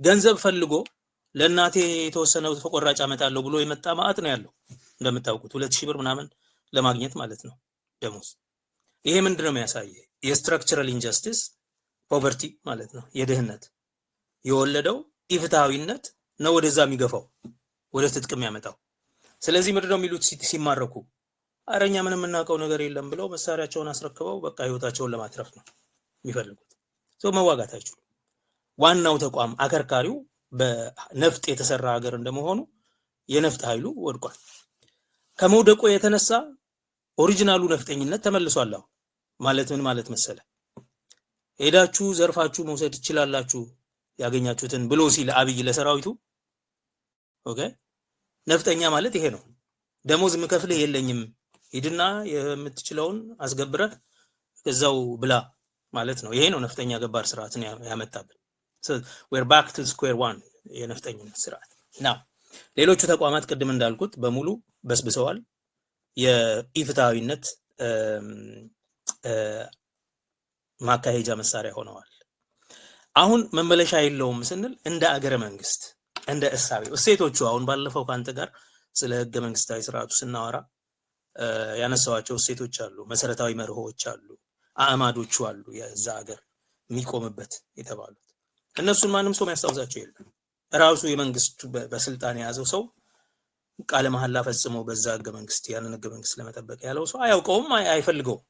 ገንዘብ ፈልጎ ለእናቴ የተወሰነው ተቆራጭ አመጣለሁ ብሎ የመጣ ማዕት ነው ያለው። እንደምታውቁት 2000 ብር ምናምን ለማግኘት ማለት ነው ደሞዝ። ይሄ ምንድነው የሚያሳየው? የስትራክቸራል ኢንጀስቲስ ፖቨርቲ ማለት ነው። የድህነት የወለደው ኢፍትሃዊነት ነው ወደዛ የሚገፋው ወደ ትጥቅ የሚያመጣው። ስለዚህ ምንድነው የሚሉት ሲማረኩ አረኛ ምንም እናውቀው ነገር የለም ብለው መሳሪያቸውን አስረክበው በቃ ህይወታቸውን ለማትረፍ ነው የሚፈልጉት። መዋጋት አይችሉም። ዋናው ተቋም አከርካሪው በነፍጥ የተሰራ ሀገር እንደመሆኑ የነፍጥ ኃይሉ ወድቋል። ከመውደቁ የተነሳ ኦሪጂናሉ ነፍጠኝነት ተመልሷል። ማለት ምን ማለት መሰለ? ሄዳችሁ ዘርፋችሁ መውሰድ ትችላላችሁ ያገኛችሁትን ብሎ ሲል አብይ ለሰራዊቱ ኦኬ፣ ነፍጠኛ ማለት ይሄ ነው። ደሞዝ ምከፍልህ የለኝም ሂድና የምትችለውን አስገብረህ እዛው ብላ ማለት ነው። ይሄ ነው ነፍጠኛ ገባር ስርዓትን ያመጣብን። we're back to square one የነፍጠኝነት ስርዓት ነው። ሌሎቹ ተቋማት ቅድም እንዳልኩት በሙሉ በስብሰዋል። የኢፍትሃዊነት ማካሄጃ መሳሪያ ሆነዋል። አሁን መመለሻ የለውም ስንል እንደ አገረ መንግስት እንደ እሴቶቹ አሁን ባለፈው ካንተ ጋር ስለ ህገ መንግስታዊ ስርዓቱ ስናወራ ያነሳዋቸው እሴቶች አሉ፣ መሰረታዊ መርሆች አሉ፣ አዕማዶቹ አሉ የዛ ሀገር የሚቆምበት የተባሉት። እነሱን ማንም ሰው የሚያስታውሳቸው የለም። ራሱ የመንግስቱ በስልጣን የያዘው ሰው ቃለ መሐላ ፈጽሞ በዛ ህገ መንግስት ያንን ህገ መንግስት ለመጠበቅ ያለው ሰው አያውቀውም፣ አይፈልገውም።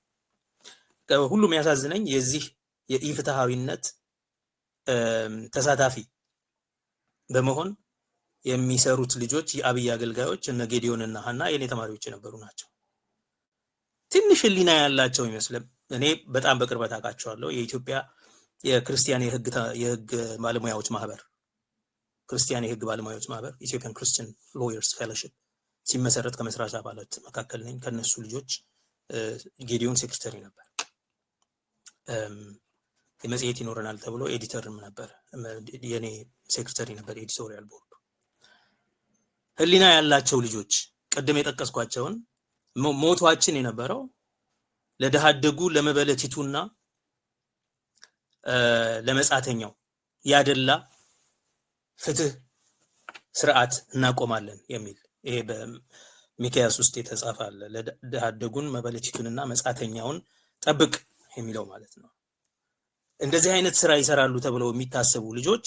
ሁሉም ያሳዝነኝ የዚህ የኢፍትሃዊነት ተሳታፊ በመሆን የሚሰሩት ልጆች የአብይ አገልጋዮች እነ ጌዲዮንና ሐና የኔ ተማሪዎች የነበሩ ናቸው። ትንሽ ህሊና ያላቸው ይመስላል። እኔ በጣም በቅርበት አውቃቸዋለሁ። የኢትዮጵያ የክርስቲያን የህግ ባለሙያዎች ማህበር ክርስቲያን የህግ ባለሙያዎች ማህበር ኢትዮጵያን ክርስቲያን ሎየርስ ፌሎሺፕ ሲመሰረት ከመስራች አባላት መካከል ነኝ። ከነሱ ልጆች ጌዲዮን ሴክሬታሪ ነበር። የመጽሔት ይኖረናል ተብሎ ኤዲተርም ነበር። የኔ ሴክሬታሪ ነበር ኤዲቶሪያል ቦርዱ። ህሊና ያላቸው ልጆች ቀደም የጠቀስኳቸውን ሞቷችን የነበረው ለደሃደጉ ለመበለቲቱና ለመጻተኛው ያደላ ፍትህ ስርዓት እናቆማለን የሚል ይሄ በሚክያስ ውስጥ የተጻፈ አለ። ለደሃደጉን መበለቲቱንና መጻተኛውን ጠብቅ የሚለው ማለት ነው። እንደዚህ አይነት ስራ ይሰራሉ ተብለው የሚታሰቡ ልጆች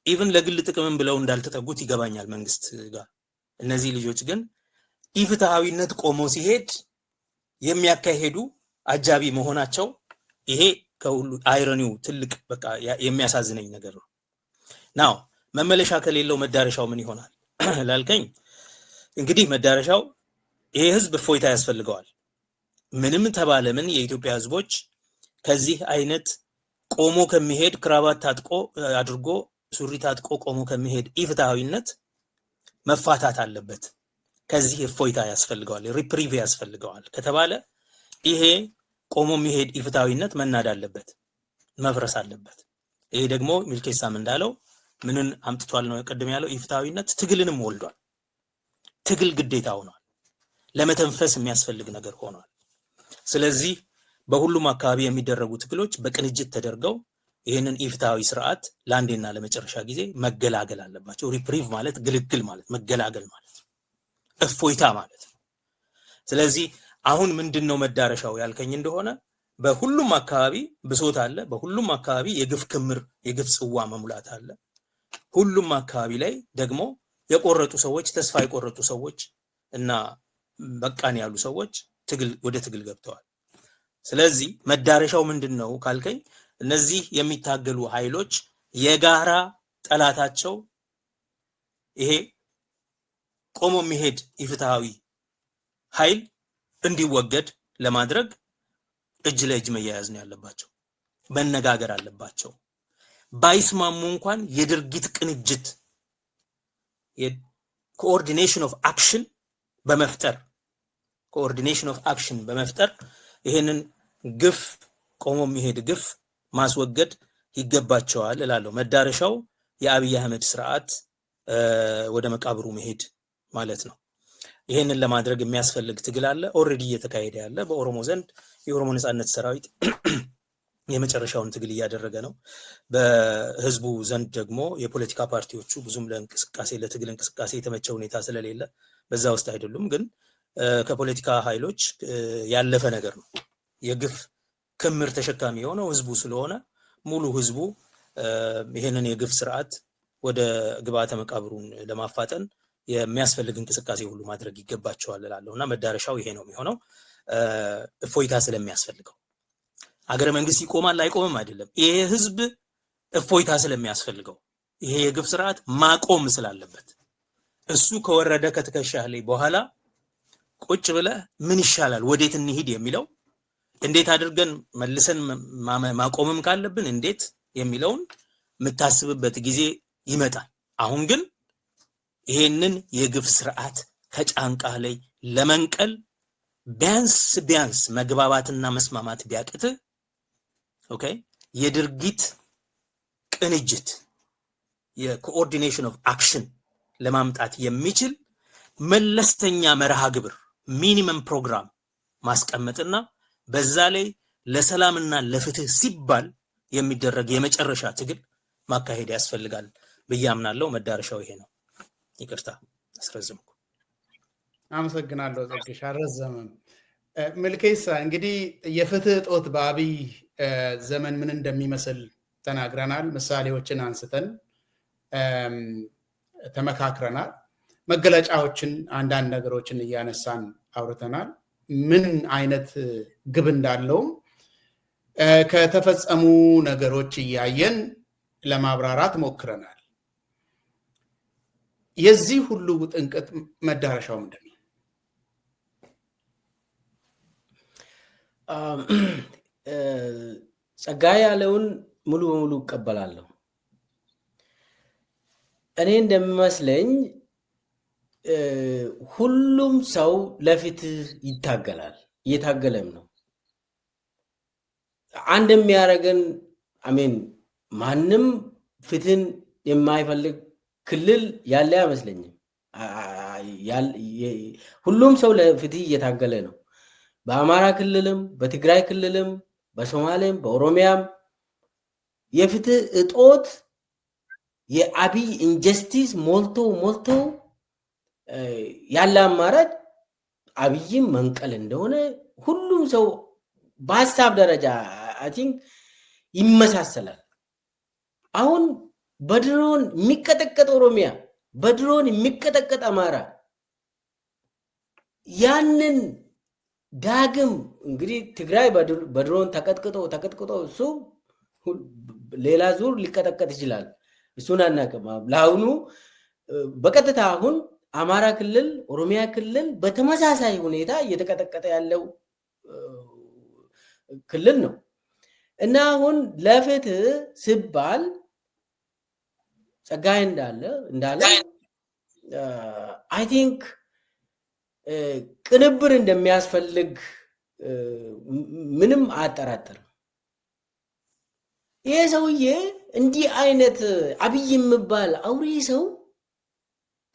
ኢቭን ለግል ጥቅምም ብለው እንዳልተጠጉት ይገባኛል መንግስት ጋር። እነዚህ ልጆች ግን ኢፍትሃዊነት ቆሞ ሲሄድ የሚያካሄዱ አጃቢ መሆናቸው ይሄ ከሁሉ አይሮኒው ትልቅ በቃ የሚያሳዝነኝ ነገር ነው። ናው መመለሻ ከሌለው መዳረሻው ምን ይሆናል ላልከኝ እንግዲህ መዳረሻው ይሄ ህዝብ እፎይታ ያስፈልገዋል። ምንም ተባለ ምን የኢትዮጵያ ህዝቦች ከዚህ አይነት ቆሞ ከሚሄድ ክራባት ታጥቆ አድርጎ ሱሪ ታጥቆ ቆሞ ከሚሄድ ኢፍትሃዊነት መፋታት አለበት። ከዚህ እፎይታ ያስፈልገዋል፣ ሪፕሪቭ ያስፈልገዋል ከተባለ ይሄ ቆሞ የሚሄድ ኢፍትሃዊነት መናድ አለበት፣ መፍረስ አለበት። ይሄ ደግሞ ሚልኬሳም እንዳለው ምንን አምጥቷል ነው ቀደም ያለው ኢፍትሃዊነት ትግልንም ወልዷል። ትግል ግዴታ ሆኗል፣ ለመተንፈስ የሚያስፈልግ ነገር ሆኗል። ስለዚህ በሁሉም አካባቢ የሚደረጉ ትግሎች በቅንጅት ተደርገው ይሄንን ኢፍትሃዊ ስርዓት ለአንዴና ለመጨረሻ ጊዜ መገላገል አለባቸው። ሪፕሪቭ ማለት ግልግል ማለት መገላገል ማለት ነው፣ እፎይታ ማለት ነው። ስለዚህ አሁን ምንድነው መዳረሻው ያልከኝ እንደሆነ በሁሉም አካባቢ ብሶት አለ፣ በሁሉም አካባቢ የግፍ ክምር የግፍ ጽዋ መሙላት አለ። ሁሉም አካባቢ ላይ ደግሞ የቆረጡ ሰዎች ተስፋ የቆረጡ ሰዎች እና በቃን ያሉ ሰዎች ወደ ትግል ገብተዋል። ስለዚህ መዳረሻው ምንድነው ካልከኝ እነዚህ የሚታገሉ ኃይሎች የጋራ ጠላታቸው ይሄ ቆሞ የሚሄድ ኢፍትሃዊ ኃይል እንዲወገድ ለማድረግ እጅ ለእጅ መያያዝ ነው ያለባቸው፣ መነጋገር አለባቸው። ባይስማሙ እንኳን የድርጊት ቅንጅት የኮኦርዲኔሽን ኦፍ አክሽን በመፍጠር ይሄንን ግፍ ቆሞ የሚሄድ ግፍ ማስወገድ ይገባቸዋል እላለሁ። መዳረሻው የአብይ አህመድ ስርዓት ወደ መቃብሩ መሄድ ማለት ነው። ይሄንን ለማድረግ የሚያስፈልግ ትግል አለ፣ ኦሬዲ እየተካሄደ ያለ በኦሮሞ ዘንድ የኦሮሞ ነጻነት ሰራዊት የመጨረሻውን ትግል እያደረገ ነው። በህዝቡ ዘንድ ደግሞ የፖለቲካ ፓርቲዎቹ ብዙም ለትግል እንቅስቃሴ የተመቸ ሁኔታ ስለሌለ በዛ ውስጥ አይደሉም። ግን ከፖለቲካ ኃይሎች ያለፈ ነገር ነው። የግፍ ክምር ተሸካሚ የሆነው ህዝቡ ስለሆነ ሙሉ ህዝቡ ይሄንን የግፍ ስርዓት ወደ ግብአተ መቃብሩን ለማፋጠን የሚያስፈልግ እንቅስቃሴ ሁሉ ማድረግ ይገባቸዋል እላለሁና መዳረሻው ይሄ ነው የሚሆነው። እፎይታ ስለሚያስፈልገው አገረ መንግስት ይቆማል አይቆምም አይደለም። ይሄ ህዝብ እፎይታ ስለሚያስፈልገው ይሄ የግፍ ስርዓት ማቆም ስላለበት እሱ ከወረደ ከትከሻህ ላይ በኋላ ቁጭ ብለህ ምን ይሻላል ወዴት እንሂድ የሚለው እንዴት አድርገን መልሰን ማቆምም ካለብን እንዴት የሚለውን የምታስብበት ጊዜ ይመጣል። አሁን ግን ይሄንን የግፍ ስርዓት ከጫንቃህ ላይ ለመንቀል ቢያንስ መግባባትና መስማማት ቢያቅት ኦኬ የድርጊት ቅንጅት የኮኦርዲኔሽን ኦፍ አክሽን ለማምጣት የሚችል መለስተኛ መርሃ ግብር ሚኒመም ፕሮግራም ማስቀመጥና በዛ ላይ ለሰላምና ለፍትህ ሲባል የሚደረግ የመጨረሻ ትግል ማካሄድ ያስፈልጋል በያምናለው። መዳረሻው ይሄ ነው። ይቅርታ አስረዘምኩ። አመሰግናለሁ ጸግሽ፣ አረዘመም። ሚልኬሳ እንግዲህ የፍትህ እጦት በአብይ ዘመን ምን እንደሚመስል ተናግረናል። ምሳሌዎችን አንስተን ተመካክረናል። መገለጫዎችን አንዳንድ ነገሮችን እያነሳን አውርተናል። ምን አይነት ግብ እንዳለውም ከተፈጸሙ ነገሮች እያየን ለማብራራት ሞክረናል። የዚህ ሁሉ ጥንቅጥ መዳረሻው ምንድን ነው? ጸጋዬ ያለውን ሙሉ በሙሉ እቀበላለሁ። እኔ እንደሚመስለኝ ሁሉም ሰው ለፍትህ ይታገላል፣ እየታገለም ነው። አንድ የሚያደርገን ማንም ፍትህን የማይፈልግ ክልል ያለ አይመስለኝም። ሁሉም ሰው ለፍትህ እየታገለ ነው። በአማራ ክልልም፣ በትግራይ ክልልም፣ በሶማሌም፣ በኦሮሚያም የፍትህ እጦት የአብይ ኢንጀስቲስ ሞልቶ ያለ አማራጭ አብይም መንቀል እንደሆነ ሁሉም ሰው በሀሳብ ደረጃ አይ ቲንክ ይመሳሰላል። አሁን በድሮን የሚቀጠቀጥ ኦሮሚያ፣ በድሮን የሚቀጠቀጥ አማራ ያንን ዳግም እንግዲህ ትግራይ በድሮን ተቀጥቅጦ እሱ ሌላ ዙር ሊቀጠቀጥ ይችላል። እሱን አናውቅም። ለአሁኑ በቀጥታ አሁን አማራ ክልል፣ ኦሮሚያ ክልል በተመሳሳይ ሁኔታ እየተቀጠቀጠ ያለው ክልል ነው እና አሁን ለፍትህ ሲባል ጸጋዬ እንዳለ አይ ቲንክ ቅንብር እንደሚያስፈልግ ምንም አያጠራጥርም። ይሄ ሰውዬ እንዲህ አይነት አብይ የሚባል አውሬ ሰው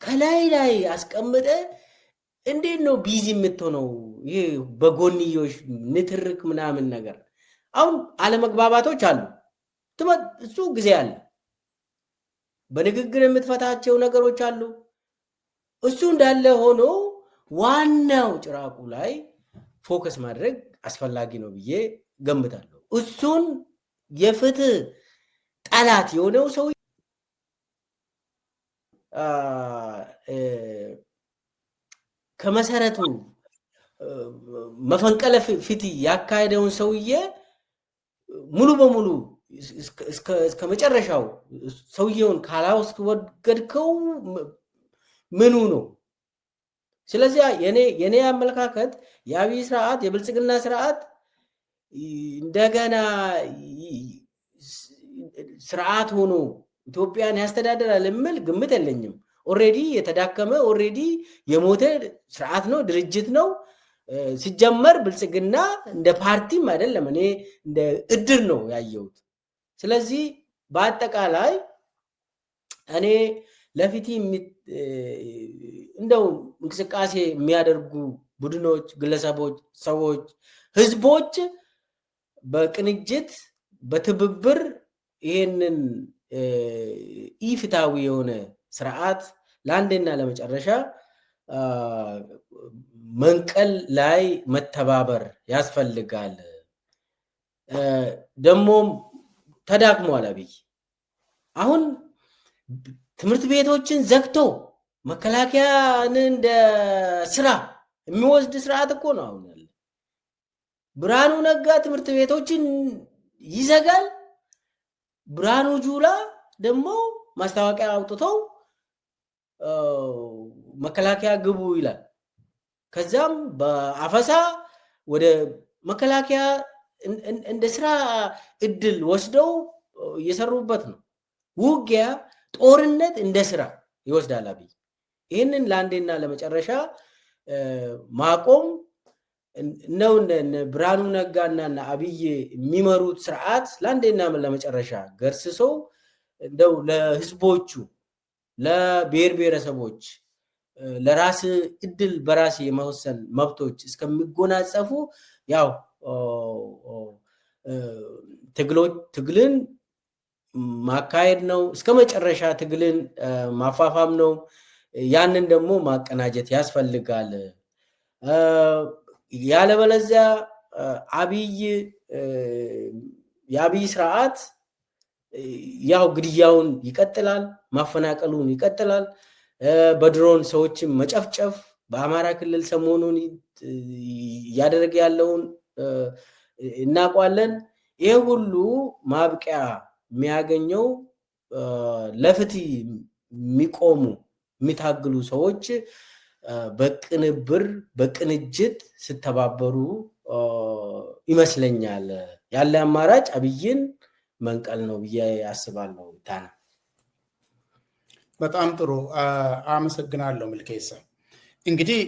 ከላይ ላይ አስቀምጠ እንዴት ነው ቢዚ የምትሆነው? ይሄ በጎንዮሽ ንትርክ ምናምን ነገር አሁን አለመግባባቶች አሉ። እሱ ጊዜ አለ። በንግግር የምትፈታቸው ነገሮች አሉ። እሱ እንዳለ ሆኖ ዋናው ጭራቁ ላይ ፎከስ ማድረግ አስፈላጊ ነው ብዬ ገምታለሁ። እሱን የፍትህ ጠላት የሆነው ሰው ከመሰረቱ መፈንቀለ ፊት ያካሄደውን ሰውዬ ሙሉ በሙሉ እስከ መጨረሻው ሰውየውን ካላስወገድከው ምኑ ነው? ስለዚህ የኔ አመለካከት የአብይ ስርዓት የብልጽግና ስርዓት እንደገና ስርዓት ሆኖ ኢትዮጵያን ያስተዳድራል የሚል ግምት የለኝም። ኦሬዲ የተዳከመ ኦሬዲ የሞተ ስርዓት ነው፣ ድርጅት ነው። ሲጀመር ብልጽግና እንደ ፓርቲም አይደለም፣ እኔ እንደ እድር ነው ያየሁት። ስለዚህ በአጠቃላይ እኔ ለፊት እንደው እንቅስቃሴ የሚያደርጉ ቡድኖች፣ ግለሰቦች፣ ሰዎች፣ ህዝቦች በቅንጅት በትብብር ይሄንን ኢፍታዊ የሆነ ስርዓት ለአንዴና ለመጨረሻ መንቀል ላይ መተባበር ያስፈልጋል። ደግሞ ተዳክሟል አብይ። አሁን ትምህርት ቤቶችን ዘግቶ መከላከያን እንደ ስራ የሚወስድ ስርዓት እኮ ነው አሁን ያለ። ብርሃኑ ነጋ ትምህርት ቤቶችን ይዘጋል። ብርሃኑ ጁላ ደግሞ ማስታወቂያ አውጥተው መከላከያ ግቡ ይላል። ከዛም በአፈሳ ወደ መከላከያ እንደ ስራ እድል ወስደው እየሰሩበት ነው። ውጊያ፣ ጦርነት እንደ ስራ ይወስዳል አብይ። ይህንን ለአንዴና ለመጨረሻ ማቆም ነው። ብርሃኑ ነጋና አብይ የሚመሩት ስርዓት ለአንዴና ለመጨረሻ ገርስሰው እንደው ለህዝቦቹ ለብሔር ብሔረሰቦች ለራስ እድል በራስ የመወሰን መብቶች እስከሚጎናጸፉ ያው ትግልን ማካሄድ ነው። እስከ መጨረሻ ትግልን ማፋፋም ነው። ያንን ደግሞ ማቀናጀት ያስፈልጋል። ያለበለዚያ የአብይ ስርዓት ያው ግድያውን ይቀጥላል፣ ማፈናቀሉን ይቀጥላል፣ በድሮን ሰዎችን መጨፍጨፍ በአማራ ክልል ሰሞኑን እያደረገ ያለውን እናውቃለን። ይሄ ሁሉ ማብቂያ የሚያገኘው ለፍትህ የሚቆሙ የሚታግሉ ሰዎች በቅንብር በቅንጅት ስተባበሩ ይመስለኛል። ያለ አማራጭ አብይን መንቀል ነው ብዬ አስባለሁ። ታና በጣም ጥሩ አመሰግናለሁ ምልኬሳ። እንግዲህ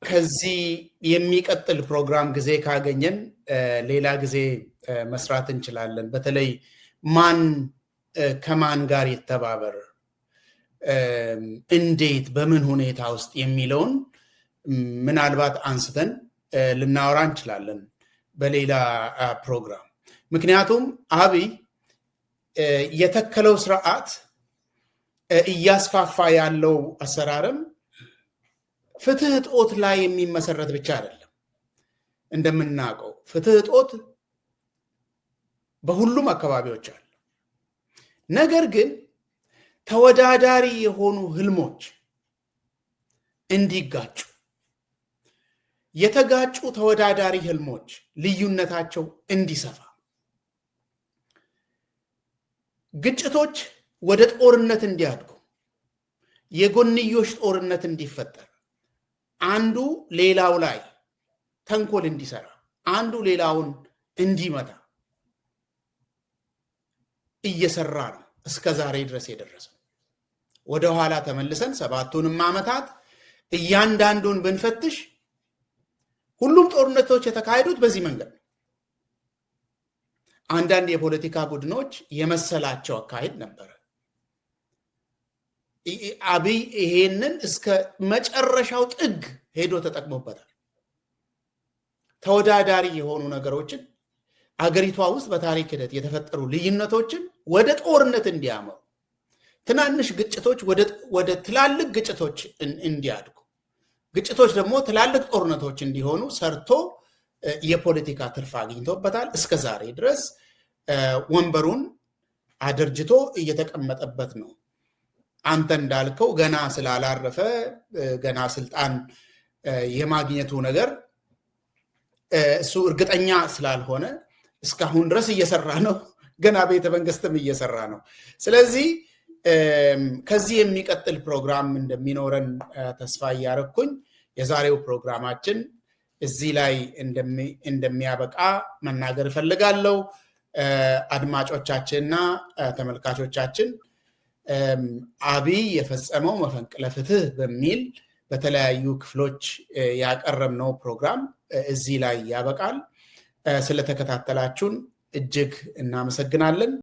ከዚህ የሚቀጥል ፕሮግራም ጊዜ ካገኘን ሌላ ጊዜ መስራት እንችላለን። በተለይ ማን ከማን ጋር ይተባበር፣ እንዴት በምን ሁኔታ ውስጥ የሚለውን ምናልባት አንስተን ልናወራ እንችላለን በሌላ ፕሮግራም። ምክንያቱም አብይ የተከለው ስርዓት እያስፋፋ ያለው አሰራርም ፍትህ እጦት ላይ የሚመሰረት ብቻ አይደለም። እንደምናውቀው ፍትህ እጦት በሁሉም አካባቢዎች አለ። ነገር ግን ተወዳዳሪ የሆኑ ህልሞች እንዲጋጩ፣ የተጋጩ ተወዳዳሪ ህልሞች ልዩነታቸው እንዲሰፋ ግጭቶች ወደ ጦርነት እንዲያድጉ የጎንዮሽ ጦርነት እንዲፈጠር አንዱ ሌላው ላይ ተንኮል እንዲሰራ አንዱ ሌላውን እንዲመታ እየሰራ ነው እስከ ዛሬ ድረስ የደረሰው። ወደ ኋላ ተመልሰን 7ቱንም ዓመታት እያንዳንዱን ብንፈትሽ ሁሉም ጦርነቶች የተካሄዱት በዚህ መንገድ ነው። አንዳንድ የፖለቲካ ቡድኖች የመሰላቸው አካሄድ ነበረ። አብይ ይሄንን እስከ መጨረሻው ጥግ ሄዶ ተጠቅሞበታል። ተወዳዳሪ የሆኑ ነገሮችን አገሪቷ ውስጥ በታሪክ ሂደት የተፈጠሩ ልዩነቶችን ወደ ጦርነት እንዲያመሩ፣ ትናንሽ ግጭቶች ወደ ትላልቅ ግጭቶች እንዲያድጉ፣ ግጭቶች ደግሞ ትላልቅ ጦርነቶች እንዲሆኑ ሰርቶ የፖለቲካ ትርፍ አግኝቶበታል። እስከ ዛሬ ድረስ ወንበሩን አደርጅቶ እየተቀመጠበት ነው። አንተ እንዳልከው ገና ስላላረፈ ገና ስልጣን የማግኘቱ ነገር እሱ እርግጠኛ ስላልሆነ እስካሁን ድረስ እየሰራ ነው። ገና ቤተ መንግስትም እየሰራ ነው። ስለዚህ ከዚህ የሚቀጥል ፕሮግራም እንደሚኖረን ተስፋ እያረኩኝ የዛሬው ፕሮግራማችን እዚህ ላይ እንደሚያበቃ መናገር እፈልጋለሁ። አድማጮቻችንና ተመልካቾቻችን አብይ የፈጸመው መፈንቅለ ፍትህ በሚል በተለያዩ ክፍሎች ያቀረብነው ፕሮግራም እዚህ ላይ ያበቃል። ስለተከታተላችሁን እጅግ እናመሰግናለን።